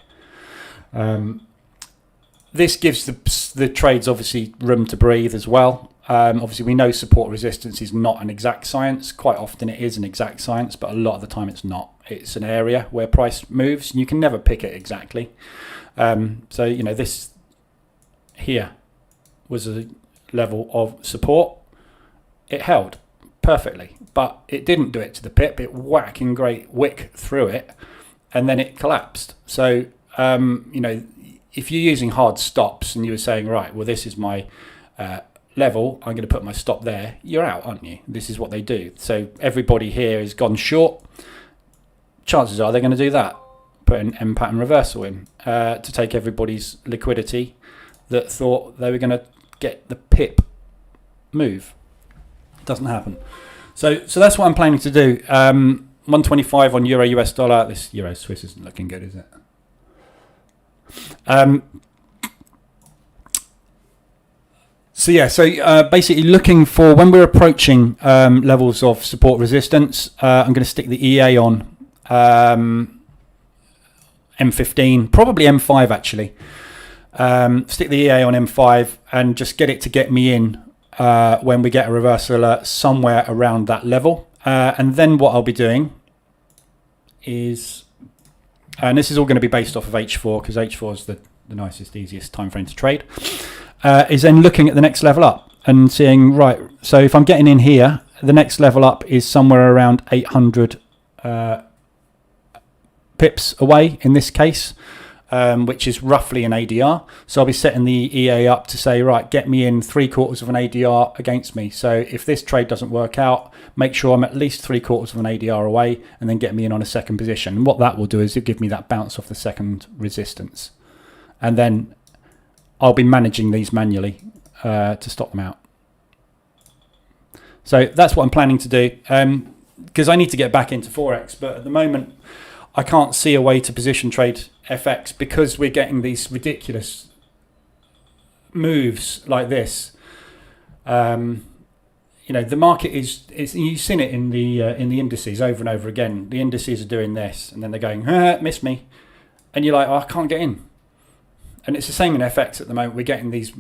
This gives the trades obviously room to breathe as well. Obviously, we know support resistance is not an exact science. Quite often it is an exact science, but a lot of the time it's not. It's an area where price moves, and you can never pick it exactly. So, you know, this here was a level of support. It held perfectly, but it didn't do it to the pip. It whacking great wick through it, and then it collapsed. So, you know, if you're using hard stops and you were saying, right, well, this is my level, I'm going to put my stop there, you're out, aren't you? This is what they do. So everybody here has gone short. Chances are they're going to do that. Put an M pattern reversal in to take everybody's liquidity that thought they were going to get the pip move. It doesn't happen. So that's what I'm planning to do. 125 on Euro US dollar. This Euro Swiss isn't looking good, is it? So basically looking for when we're approaching levels of support resistance, I'm going to stick the EA on M15, probably M5 actually. Stick the EA on M5 and just get it to get me in when we get a reversal alert somewhere around that level. And then what I'll be doing is, and this is all going to be based off of H4 because H4 is the nicest, easiest time frame to trade, is then looking at the next level up and seeing, right, so if I'm getting in here, the next level up is somewhere around 800 pips away in this case, which is roughly an ADR. So I'll be setting the EA up to say, right, get me in 3/4 of an ADR against me. So if this trade doesn't work out, make sure I'm at least 3/4 of an ADR away and then get me in on a second position. And what that will do is it'll give me that bounce off the second resistance. And then I'll be managing these manually to stop them out. So that's what I'm planning to do, because I need to get back into Forex, but at the moment I can't see a way to position trade FX because we're getting these ridiculous moves like this. You know, the market is you've seen it in the indices over and over again. The indices are doing this, and then they're going, miss me, and you're like, oh, I can't get in. And it's the same in FX at the moment. We're getting these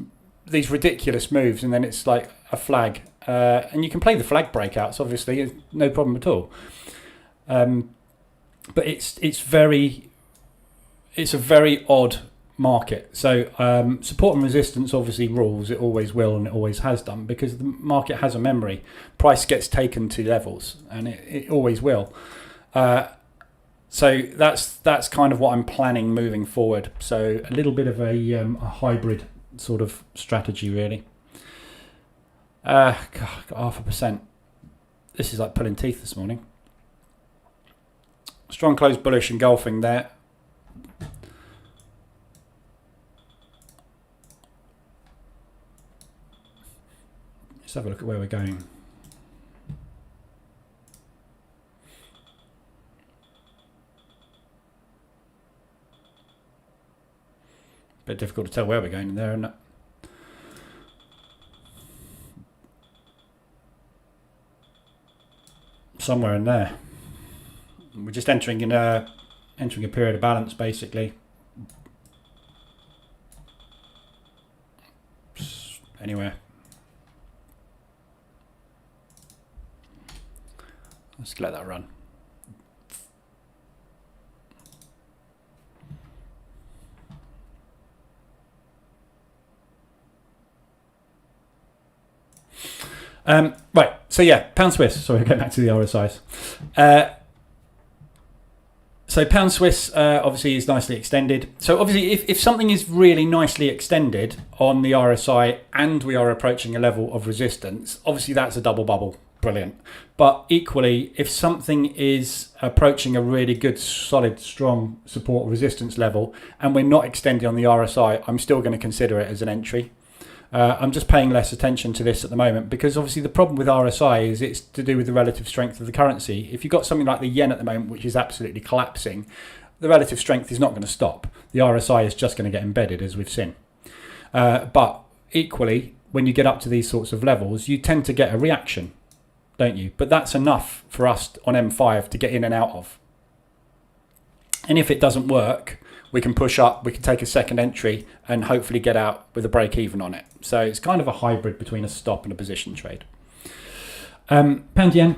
ridiculous moves, and then it's like a flag, and you can play the flag breakouts. Obviously, no problem at all. But it's a very odd market. So support and resistance obviously rules. It always will, and it always has done, because the market has a memory. Price gets taken to levels, and it always will. So that's kind of what I'm planning moving forward. So a little bit of a hybrid sort of strategy, really. God, got 0.5%. This is like pulling teeth this morning. Strong close bullish engulfing there. Let's have a look at where we're going. Bit difficult to tell where we're going in there, isn't it? Somewhere in there. We're just entering a period of balance, basically. Anywhere. Let's let that run. Right, so yeah, pound Swiss. Sorry, getting back to the RSIs. So pound Swiss obviously is nicely extended. So obviously if something is really nicely extended on the RSI and we are approaching a level of resistance, obviously that's a double bubble. Brilliant. But equally, if something is approaching a really good, solid, strong support resistance level and we're not extending on the RSI, I'm still going to consider it as an entry. I'm just paying less attention to this at the moment because obviously the problem with RSI is it's to do with the relative strength of the currency. If you've got something like the yen at the moment, which is absolutely collapsing, the relative strength is not going to stop. The RSI is just going to get embedded, as we've seen. But equally, when you get up to these sorts of levels, you tend to get a reaction, don't you? But that's enough for us on M5 to get in and out of. And if it doesn't work, we can push up, we can take a second entry and hopefully get out with a break even on it. So it's kind of a hybrid between a stop and a position trade. Pound yen,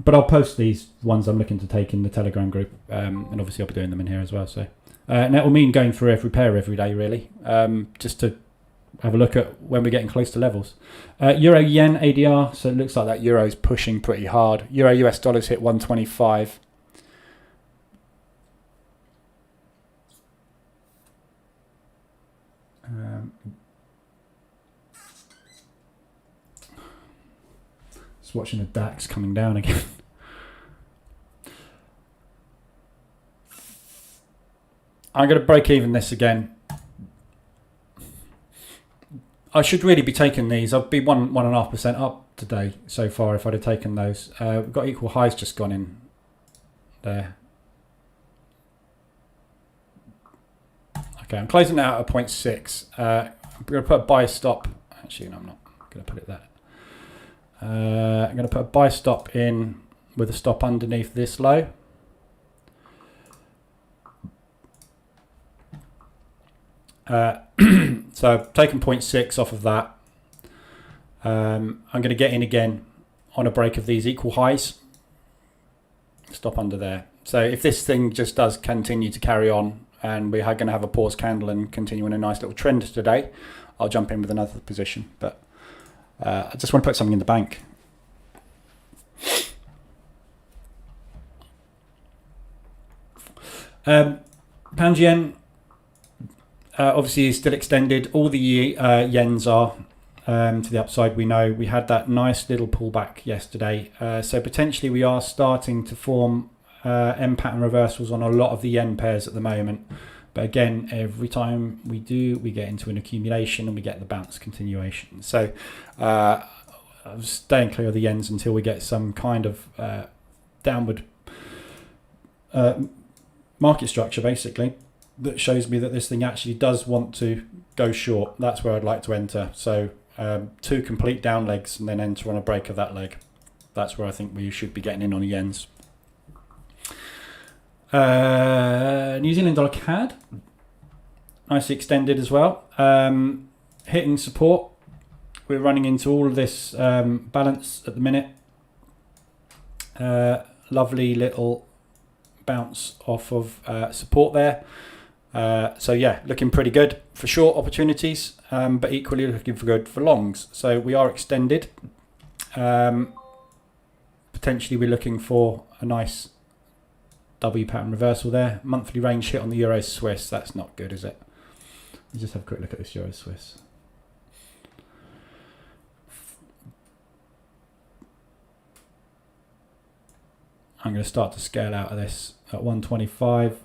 but I'll post these ones I'm looking to take in the Telegram group, and obviously I'll be doing them in here as well. So and that will mean going through every pair every day, really, just to have a look at when we're getting close to levels. Euro yen ADR, so it looks like that euro is pushing pretty hard. Euro US dollars hit 125. Just watching the DAX coming down again. I'm going to break even this again. I should really be taking these. I'd be 1.5% up today so far if I'd have taken those. We've got equal highs just gone in there. Okay, I'm closing out at 0.6. I'm going to put a buy stop. Actually, no, I'm not going to put it there. I'm going to put a buy stop in with a stop underneath this low. So I've taken 0.6 off of that. I'm going to get in again on a break of these equal highs. Stop under there. So if this thing just does continue to carry on and we are going to have a pause candle and continue in a nice little trend today, I'll jump in with another position. But I just want to put something in the bank. Pound yen. Obviously is still extended. All the yens are to the upside. We know we had that nice little pullback yesterday. So potentially we are starting to form M pattern reversals on a lot of the yen pairs at the moment. But again, every time we do, we get into an accumulation and we get the bounce continuation. So I'm staying clear of the yens until we get some kind of downward market structure, basically, that shows me that this thing actually does want to go short. That's where I'd like to enter. So 2 complete down legs and then enter on a break of that leg. That's where I think we should be getting in on the yens. New Zealand dollar CAD, nicely extended as well. Hitting support. We're running into all of this balance at the minute. Lovely little bounce off of support there. So yeah, looking pretty good for short opportunities, but equally looking for good for longs. So we are extended. Potentially we're looking for a nice W pattern reversal there. Monthly range hit on the Euro Swiss. That's not good, is it? Let's just have a quick look at this Euro Swiss. I'm going to start to scale out of this at 125.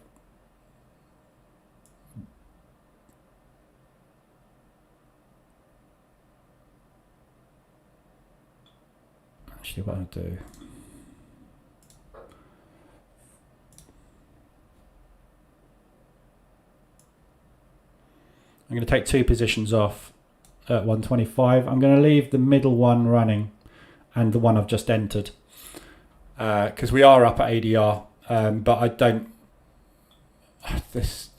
Actually, what I'll do. I'm going to take 2 positions off at 125. I'm going to leave the middle one running and the one I've just entered. Because we are up at ADR, but I don't. This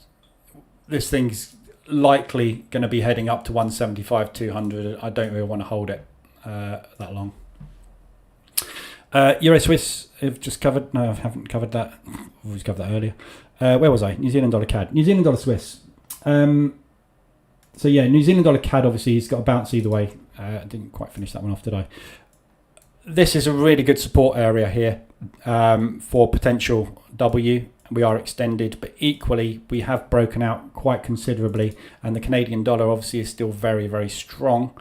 thing's likely going to be heading up to 175, 200. I don't really want to hold it that long. Euro Swiss, I've just covered. No, I haven't covered that. I've always covered that earlier. Where was I? New Zealand dollar CAD. New Zealand dollar Swiss. So yeah, New Zealand dollar CAD obviously has got a bounce either way. I didn't quite finish that one off, did I? This is a really good support area here for potential W. We are extended, but equally we have broken out quite considerably, and the Canadian dollar obviously is still very, very strong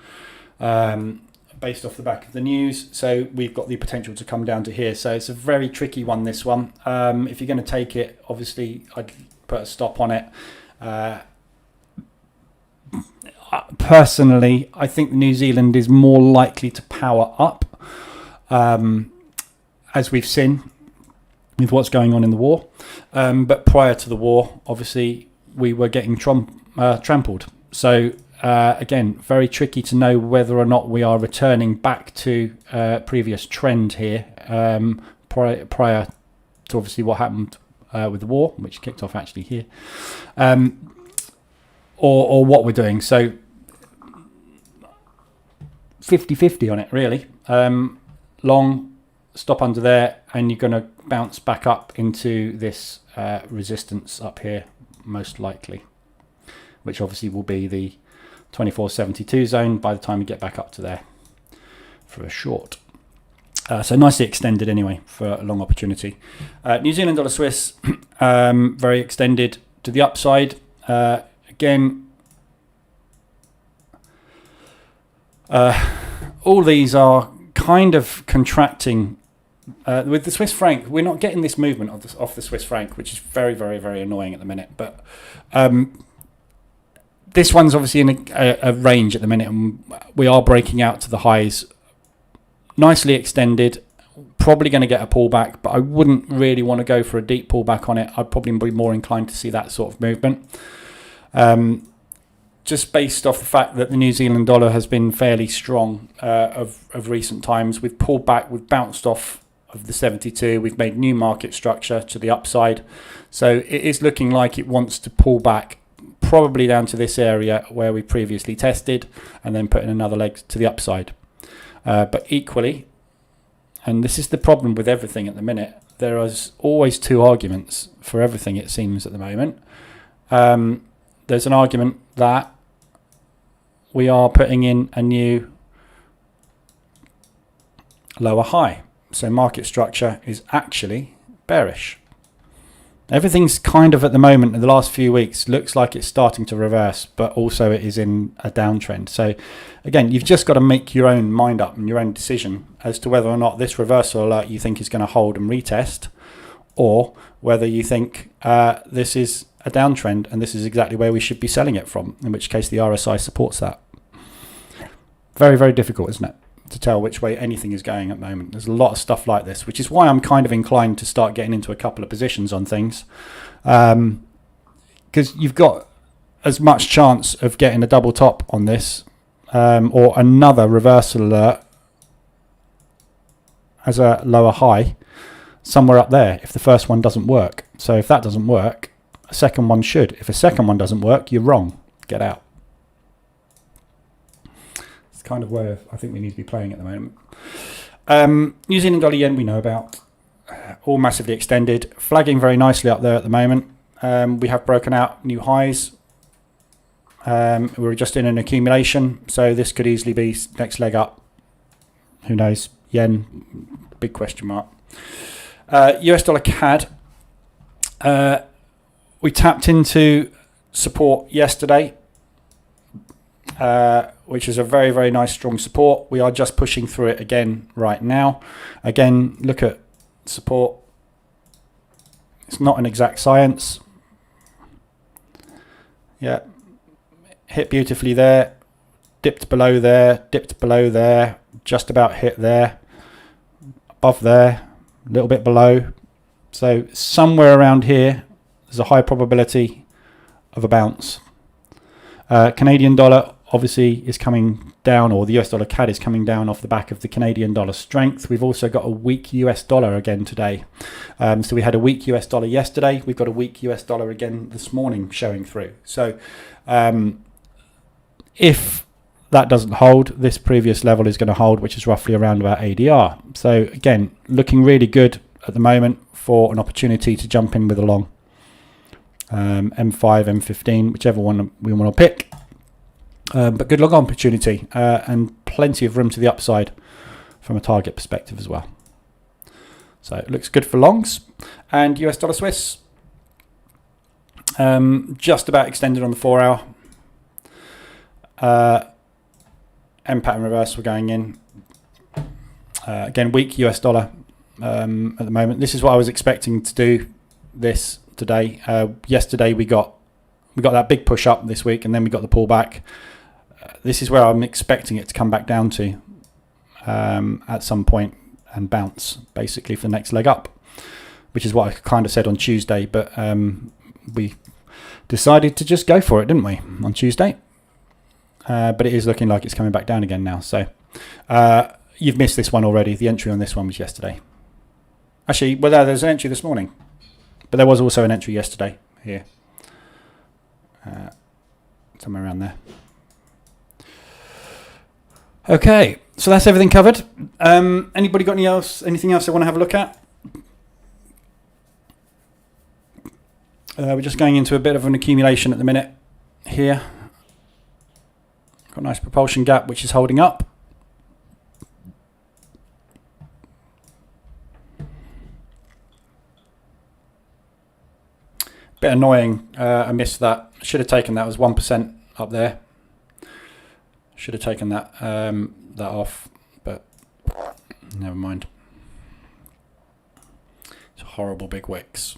based off the back of the news. So we've got the potential to come down to here. So it's a very tricky one, this one. If you're going to take it, obviously I'd put a stop on it. Personally, I think New Zealand is more likely to power up. As we've seen with what's going on in the war. But prior to the war, obviously, we were getting trampled. So, again, very tricky to know whether or not we are returning back to previous trend here, prior to obviously what happened with the war, which kicked off actually here, or what we're doing. So 50-50 on it, really. Long, stop under there, and you're going to bounce back up into this resistance up here, most likely, which obviously will be the 24.72 zone by the time we get back up to there for a short. So nicely extended anyway for a long opportunity. New Zealand dollar Swiss, very extended to the upside. Again, all these are kind of contracting. With the Swiss franc, we're not getting this movement off the Swiss franc, which is very, very, very annoying at the minute. But this one's obviously in a range at the minute, and we are breaking out to the highs. Nicely extended, probably going to get a pullback, but I wouldn't really want to go for a deep pullback on it. I'd probably be more inclined to see that sort of movement. Just based off the fact that the New Zealand dollar has been fairly strong of recent times. We've pulled back, we've bounced off of the 72, we've made new market structure to the upside. So it is looking like it wants to pull back probably down to this area where we previously tested and then put in another leg to the upside. But equally, and this is the problem with everything at the minute, there is always two arguments for everything, it seems, at the moment. There's an argument that we are putting in a new lower high. So market structure is actually bearish. Everything's kind of at the moment in the last few weeks looks like it's starting to reverse, but also it is in a downtrend. So again, you've just got to make your own mind up and your own decision as to whether or not this reversal alert you think is going to hold and retest, or whether you think this is a downtrend and this is exactly where we should be selling it from, in which case the RSI supports that. Very, very difficult, isn't it, to tell which way anything is going at the moment. There's a lot of stuff like this, which is why I'm kind of inclined to start getting into a couple of positions on things, because you've got as much chance of getting a double top on this or another reversal alert as a lower high somewhere up there if the first one doesn't work. So if that doesn't work, a second one should. If a second one doesn't work, you're wrong. Get out. It's kind of where I think we need to be playing at the moment. New Zealand dollar yen we know about. All massively extended. Flagging very nicely up there at the moment. We have broken out new highs. We're just in an accumulation, so this could easily be next leg up. Who knows? Yen, big question mark. US dollar CAD. We tapped into support yesterday, which is a very, very nice strong support. We are just pushing through it again right now. Again, look at support. It's not an exact science. Yeah, hit beautifully there, dipped below there, just about hit there, above there, a little bit below. So somewhere around here, there's a high probability of a bounce. Canadian dollar obviously is coming down, or the US dollar CAD is coming down off the back of the Canadian dollar strength. We've also got a weak US dollar again today. So we had a weak US dollar yesterday. We've got a weak US dollar again this morning showing through. So if that doesn't hold, this previous level is going to hold, which is roughly around about ADR. So again, looking really good at the moment for an opportunity to jump in with a long. M5, M15, whichever one we want to pick. But good long opportunity and plenty of room to the upside from a target perspective as well. So it looks good for longs. And US dollar Swiss, just about extended on the 4 hour. M pattern reverse, we're going in. Again, weak US dollar at the moment. This is what I was expecting to do this today. Yesterday we got that big push up this week, and then we got the pullback. This is where I'm expecting it to come back down to at some point and bounce basically for the next leg up, which is what I kind of said on Tuesday, but we decided to just go for it, didn't we, on Tuesday? But it is looking like it's coming back down again now. So you've missed this one already. The entry on this one was yesterday. Actually, well, there's an entry this morning. But there was also an entry yesterday here. Somewhere around there. Okay, so that's everything covered. Anybody got anything else they want to have a look at? We're just going into a bit of an accumulation at the minute here. Got a nice propulsion gap which is holding up. Bit annoying, I missed that. Should have taken that. It was 1% up there. Should have taken that that off, but never mind. It's horrible big wicks.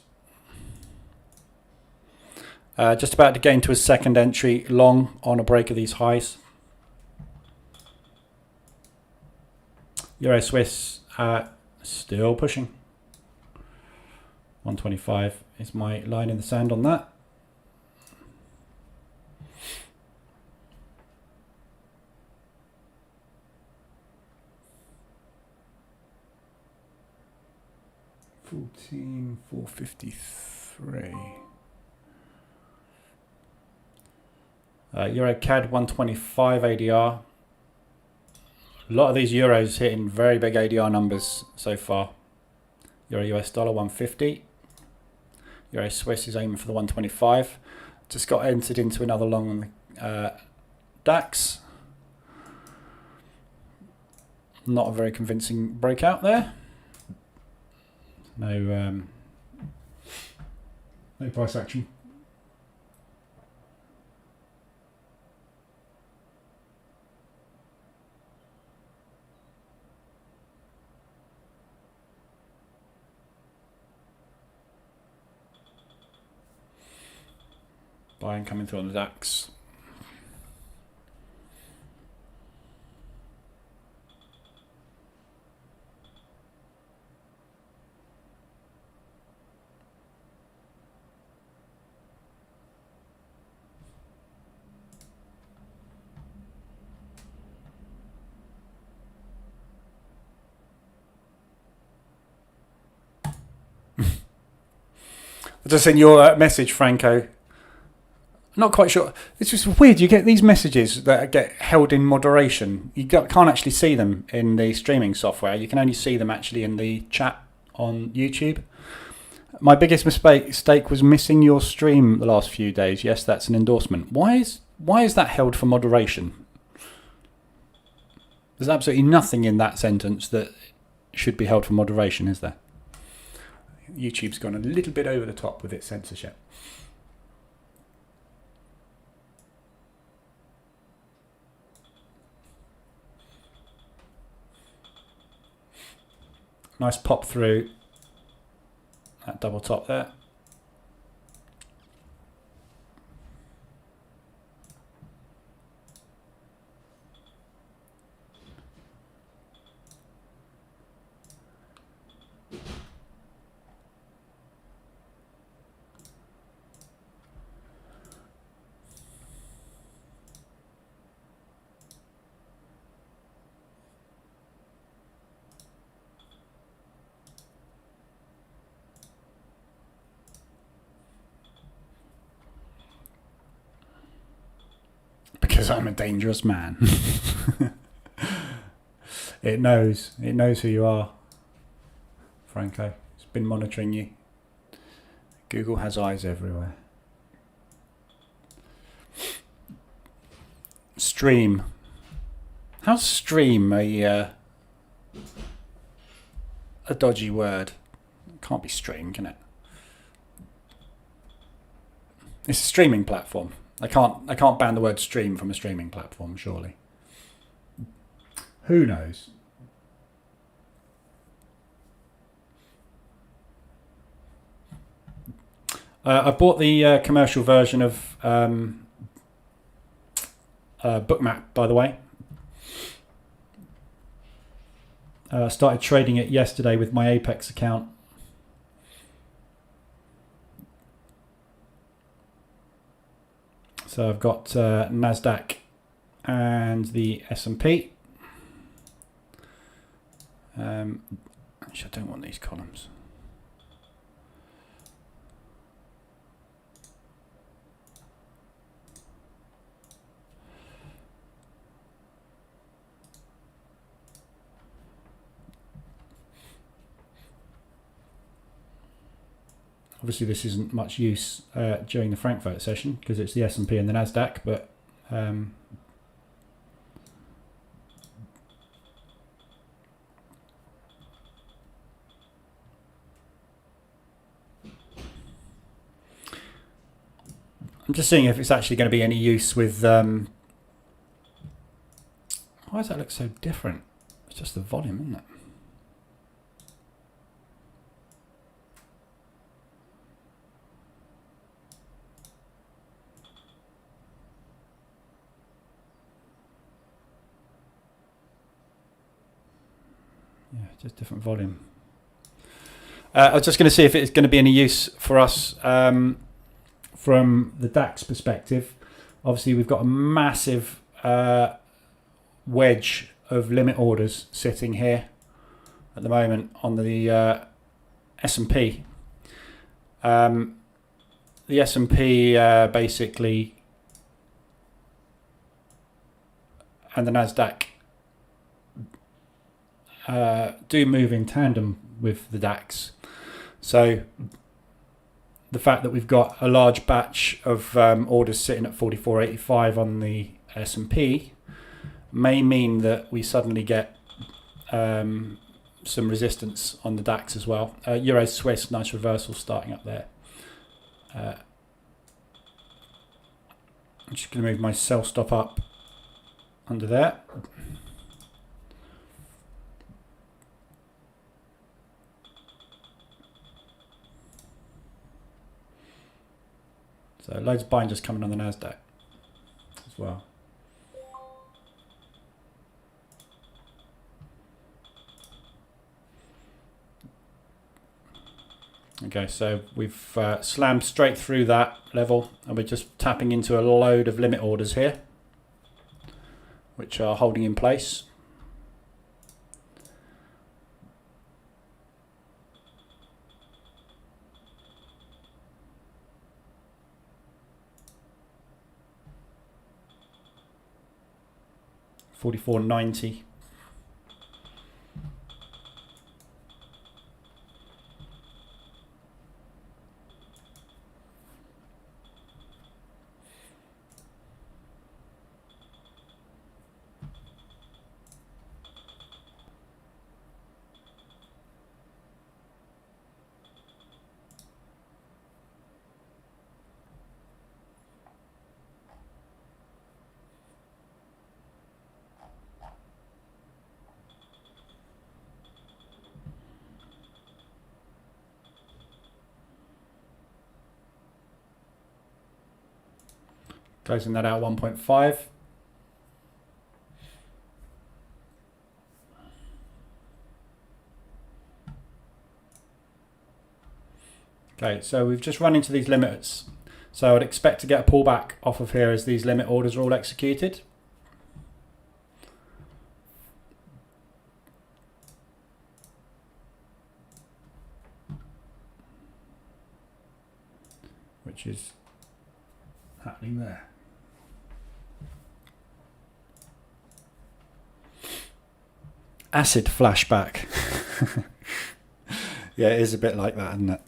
Just about to get into a second entry long on a break of these highs. Euro Swiss still pushing. 125 is my line in the sand on that. $14,453. Euro CAD 125 ADR. A lot of these euros hitting very big ADR numbers so far. Euro US dollar 150. Euro Swiss is aiming for the 125. Just got entered into another long on the DAX. Not a very convincing breakout there. No price action. Buying coming through on the DAX. I just sent your message, Franco. Not quite sure. It's just weird. You get these messages that get held in moderation. You can't actually see them in the streaming software. You can only see them actually in the chat on YouTube. My biggest mistake was missing your stream the last few days. Yes, that's an endorsement. Why is that held for moderation? There's absolutely nothing in that sentence that should be held for moderation, is there? YouTube's gone a little bit over the top with its censorship. Nice pop through that double top there. Because I'm a dangerous man. It knows who you are, Franco. It's been monitoring you. Google has eyes everywhere. Stream. How's stream a dodgy word? It can't be stream, can it? It's a streaming platform. I can't ban the word stream from a streaming platform, surely. Who knows? I bought the commercial version of Boocamp, by the way. Started trading it yesterday with my Apex account. So I've got NASDAQ and the S&P. Actually, I don't want these columns. Obviously, this isn't much use during the Frankfurt session because it's the S&P and the Nasdaq, but I'm just seeing if it's actually going to be any use with. Why does that look so different? It's just the volume, isn't it? Yeah, just different volume. I was just going to see if it's going to be any use for us from the DAX perspective. Obviously, we've got a massive wedge of limit orders sitting here at the moment on the S&P. The S&P basically and the Nasdaq do move in tandem with the DAX. So the fact that we've got a large batch of orders sitting at 44.85 on the S&P may mean that we suddenly get some resistance on the DAX as well. Euro Swiss, nice reversal starting up there. I'm just going to move my sell stop up under there. So loads of buying just coming on the Nasdaq as well. Okay, so we've slammed straight through that level and we're just tapping into a load of limit orders here, which are holding in place. $44.90. Closing that out 1.5. Okay, so we've just run into these limits. So I'd expect to get a pullback off of here as these limit orders are all executed. Which is happening there. Acid flashback. Yeah, it is a bit like that, isn't it?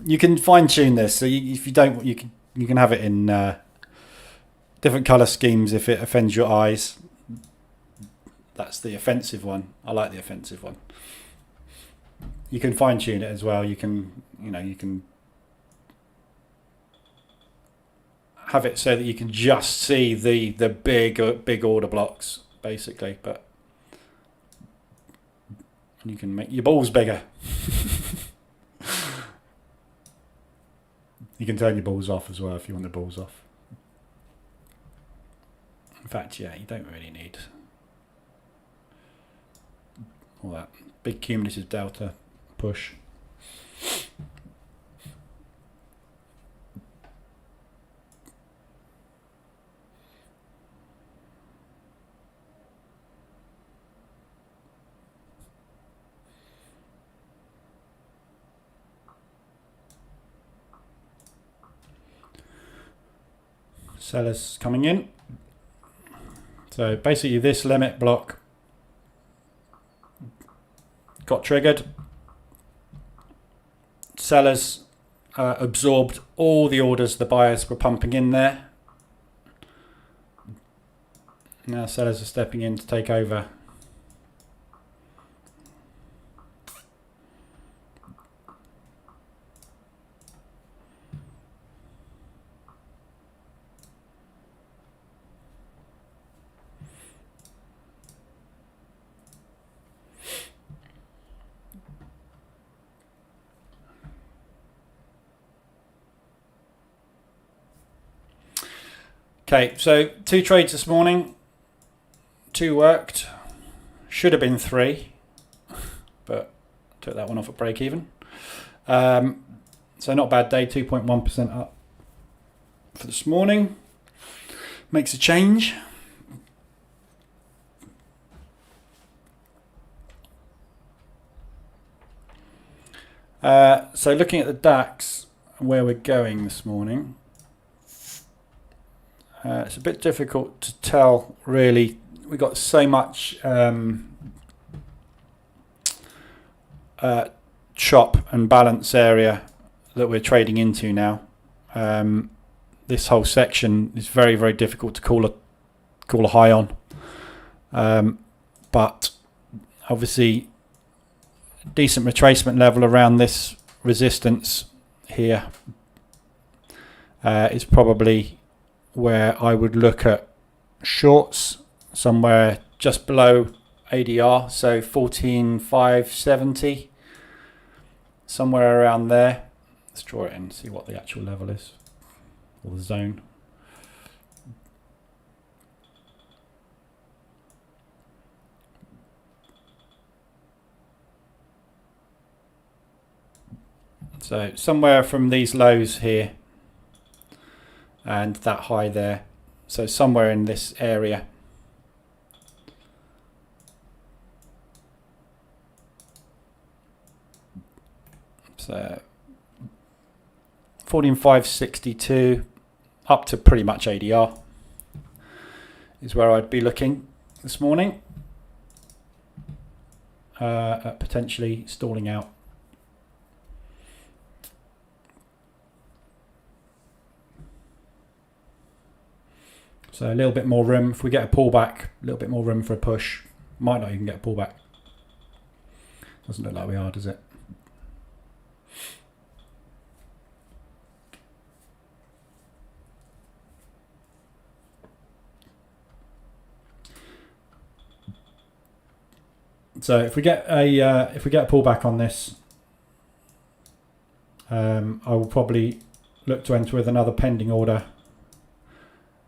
You can fine tune this, so if you don't, you can have it in different color schemes if it offends your eyes. That's the offensive one. I like the offensive one. You can fine tune it as well. You can have it so that you can just see the big order blocks basically, but you can make your balls bigger. You can turn your balls off as well if you want the balls off. In fact, yeah, you don't really need all that big cumulative delta push. Sellers coming in. So basically this limit block got triggered sellers absorbed all the orders the buyers were pumping in there. Now sellers are stepping in to take over. Okay, so 2 trades this morning, 2 worked, should have been 3, but took that one off at break even. So not a bad day, 2.1% up for this morning. Makes a change. So looking at the DAX and where we're going this morning, it's a bit difficult to tell really. We've got so much chop and balance area that we're trading into now. This whole section is very, very difficult to call a high on. But obviously decent retracement level around this resistance here is probably where I would look at shorts, somewhere just below ADR, so 14,570, somewhere around there. Let's draw it in and see what the actual level is, or the zone. So somewhere from these lows here and that high there, so somewhere in this area. So 14,562 up to pretty much ADR is where I'd be looking this morning at potentially stalling out. So a little bit more room. If we get a pullback, a little bit more room for a push. Might not even get a pullback. Doesn't look like we are, does it? So if we get a pullback on this, I will probably look to enter with another pending order,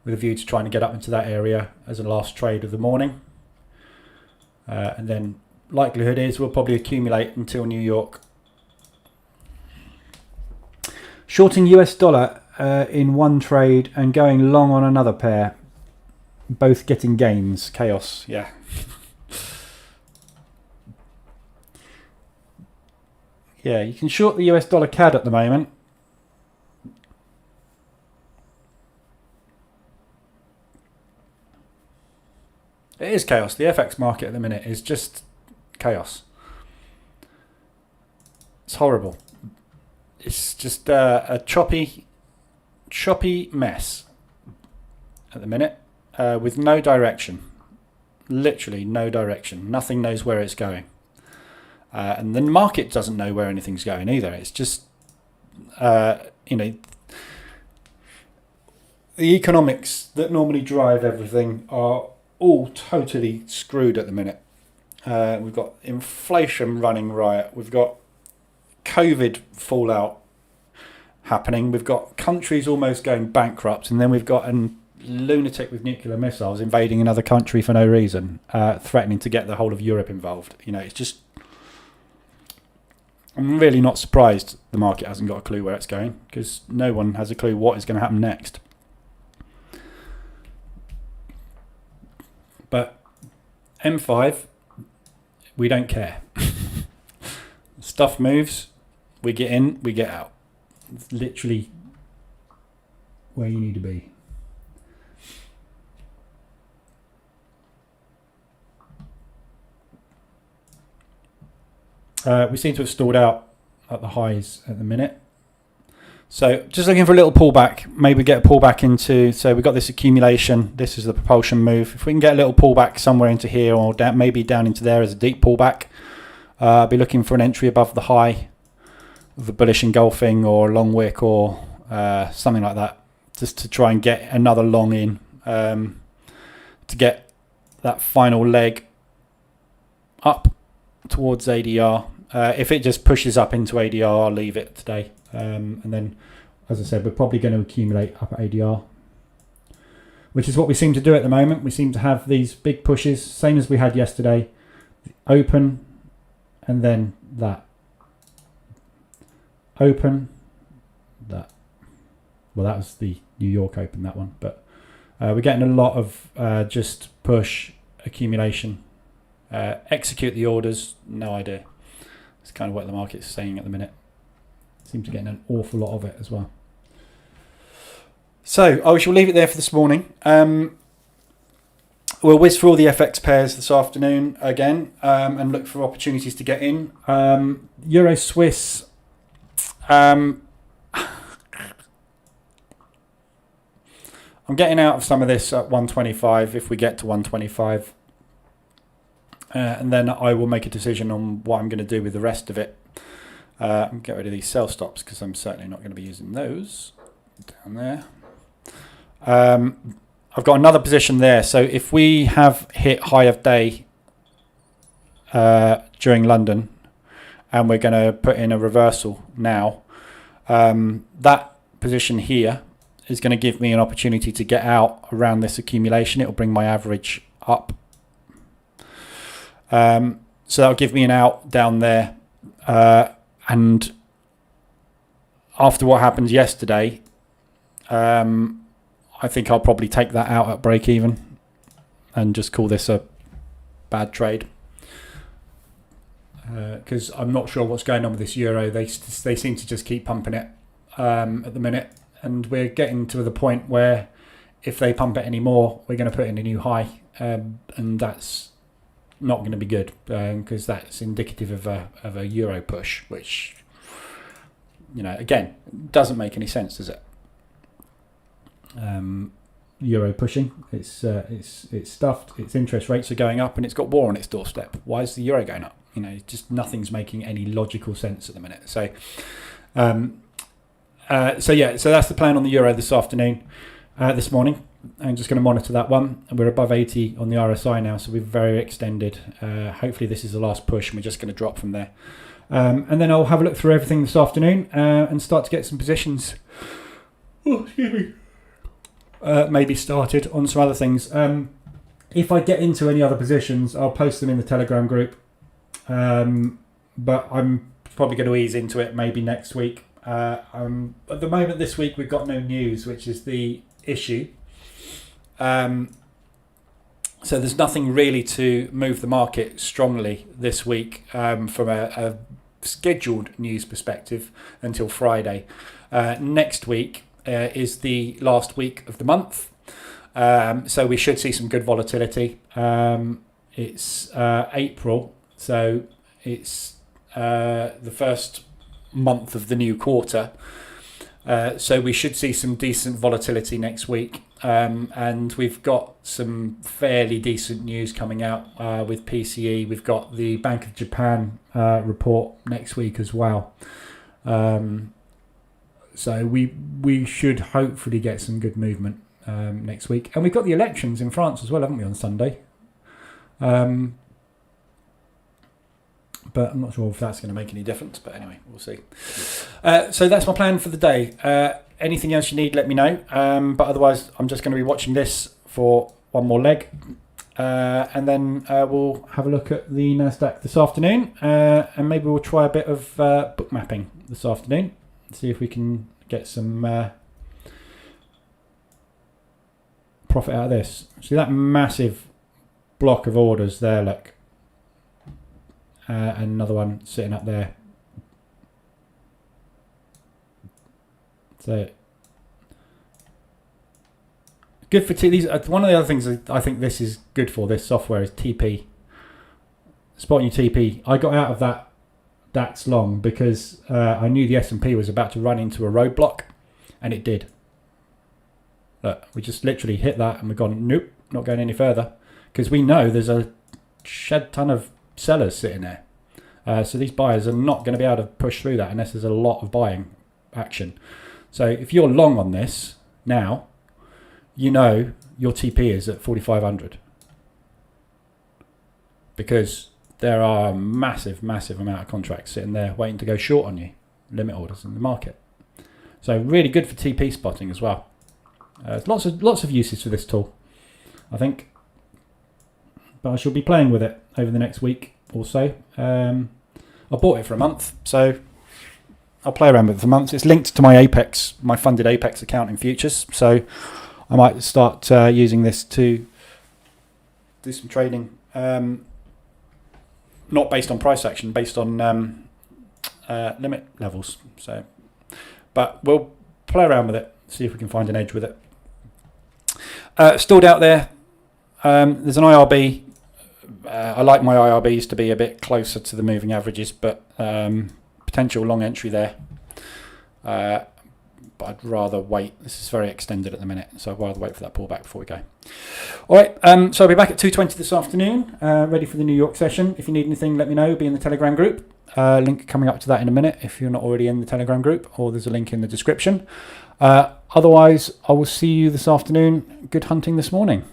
with a view to trying to get up into that area as a last trade of the morning. And then likelihood is we'll probably accumulate until New York. Shorting US dollar in one trade and going long on another pair, both getting gains. Chaos, yeah. Yeah, you can short the US dollar CAD at the moment. It is chaos. The FX market at the minute is just chaos. It's horrible. It's just a choppy mess at the minute with no direction. Literally no direction. Nothing knows where it's going. And the market doesn't know where anything's going either. It's just, the economics that normally drive everything are all totally screwed at the minute. We've got inflation running riot. We've got COVID fallout happening. We've got countries almost going bankrupt, and then we've got a lunatic with nuclear missiles invading another country for no reason, threatening to get the whole of Europe involved. It's just, I'm really not surprised the market hasn't got a clue where it's going, because no one has a clue what is going to happen next. But M5, we don't care. Stuff moves, we get in, we get out. It's literally where you need to be. We seem to have stalled out at the highs at the minute. So just looking for a little pullback, maybe get a pullback into, so we've got this accumulation, this is the propulsion move. If we can get a little pullback somewhere into here or down, maybe down into there as a deep pullback, I'll be looking for an entry above the high of the bullish engulfing or long wick or something like that, just to try and get another long in, to get that final leg up towards ADR. If it just pushes up into ADR, I'll leave it today. And then, as I said, we're probably going to accumulate up at ADR, which is what we seem to do at the moment. We seem to have these big pushes, same as we had yesterday. Open, and then that. Open, that. Well, that was the New York Open, that one. But we're getting a lot of just push, accumulation. Execute the orders, no idea. It's kind of what the market's saying at the minute. Seems to get an awful lot of it as well. So I shall leave it there for this morning. We'll whiz through all the FX pairs this afternoon again, and look for opportunities to get in. Euro Swiss. I'm getting out of some of this at 125 if we get to 125. And then I will make a decision on what I'm going to do with the rest of it. Get rid of these sell stops because I'm certainly not going to be using those down there. I've got another position there. So if we have hit high of day during London and we're going to put in a reversal now, that position here is going to give me an opportunity to get out around this accumulation. It will bring my average up. So that'll give me an out down there. And after what happened yesterday, I think I'll probably take that out at break even and just call this a bad trade. Because I'm not sure what's going on with this euro. They seem to just keep pumping it at the minute. And we're getting to the point where if they pump it anymore, we're going to put in a new high. And that's not going to be good because that's indicative of a euro push, which, you know, again, doesn't make any sense, does it? Euro pushing, it's stuffed. Its interest rates are going up, and it's got war on its doorstep. Why is the euro going up? You know, just nothing's making any logical sense at the minute. So, so that's the plan on the euro this afternoon, this morning. I'm just going to monitor that one. We're above 80 on the RSI now, so we're very extended. Hopefully this is the last push, and we're just going to drop from there. And then I'll have a look through everything this afternoon and start to get some positions. Oh, excuse me. Maybe started on some other things. If I get into any other positions, I'll post them in the Telegram group. But I'm probably going to ease into it maybe next week. At the moment this week we've got no news, which is the issue. So there's nothing really to move the market strongly this week from a scheduled news perspective until Friday. Next week is the last week of the month, so we should see some good volatility. It's April, so it's the first month of the new quarter. So we should see some decent volatility next week. And we've got some fairly decent news coming out with PCE. We've got the Bank of Japan report next week as well. So we should hopefully get some good movement next week. And we've got the elections in France as well, haven't we, on Sunday? But I'm not sure if that's going to make any difference. But anyway, we'll see. So that's my plan for the day. Anything else you need, let me know. But otherwise, I'm just going to be watching this for one more leg. And then we'll have a look at the Nasdaq this afternoon. And maybe we'll try a bit of book mapping this afternoon. See if we can get some profit out of this. See that massive block of orders there, look. And another one sitting up there. So good for these. One of the other things I think this is good for, this software, is TP. Spotting your TP. I got out of that that's long because I knew the S&P was about to run into a roadblock, and it did. Look, we just literally hit that and we've gone, nope, not going any further, because we know there's a shed ton of sellers sitting there. So these buyers are not going to be able to push through that unless there's a lot of buying action. So if you're long on this now, you know your TP is at 4,500 because there are a massive amount of contracts sitting there waiting to go short on you, limit orders in the market. So really good for TP spotting as well. There's lots of uses for this tool, I think. But I shall be playing with it over the next week or so. I bought it for a month, so I'll play around with it for months. It's linked to my Apex, my funded Apex account in futures, so I might start using this to do some trading. Not based on price action, based on limit levels. So, but we'll play around with it, see if we can find an edge with it. Stalled out there. There's an IRB. I like my IRBs to be a bit closer to the moving averages, but potential long entry there. But I'd rather wait. This is very extended at the minute, so I'd rather wait for that pullback before we go. All right, so I'll be back at 2:20 this afternoon, ready for the New York session. If you need anything, let me know. Be in the Telegram group. Link coming up to that in a minute if you're not already in the Telegram group, or there's a link in the description. Otherwise, I will see you this afternoon. Good hunting this morning.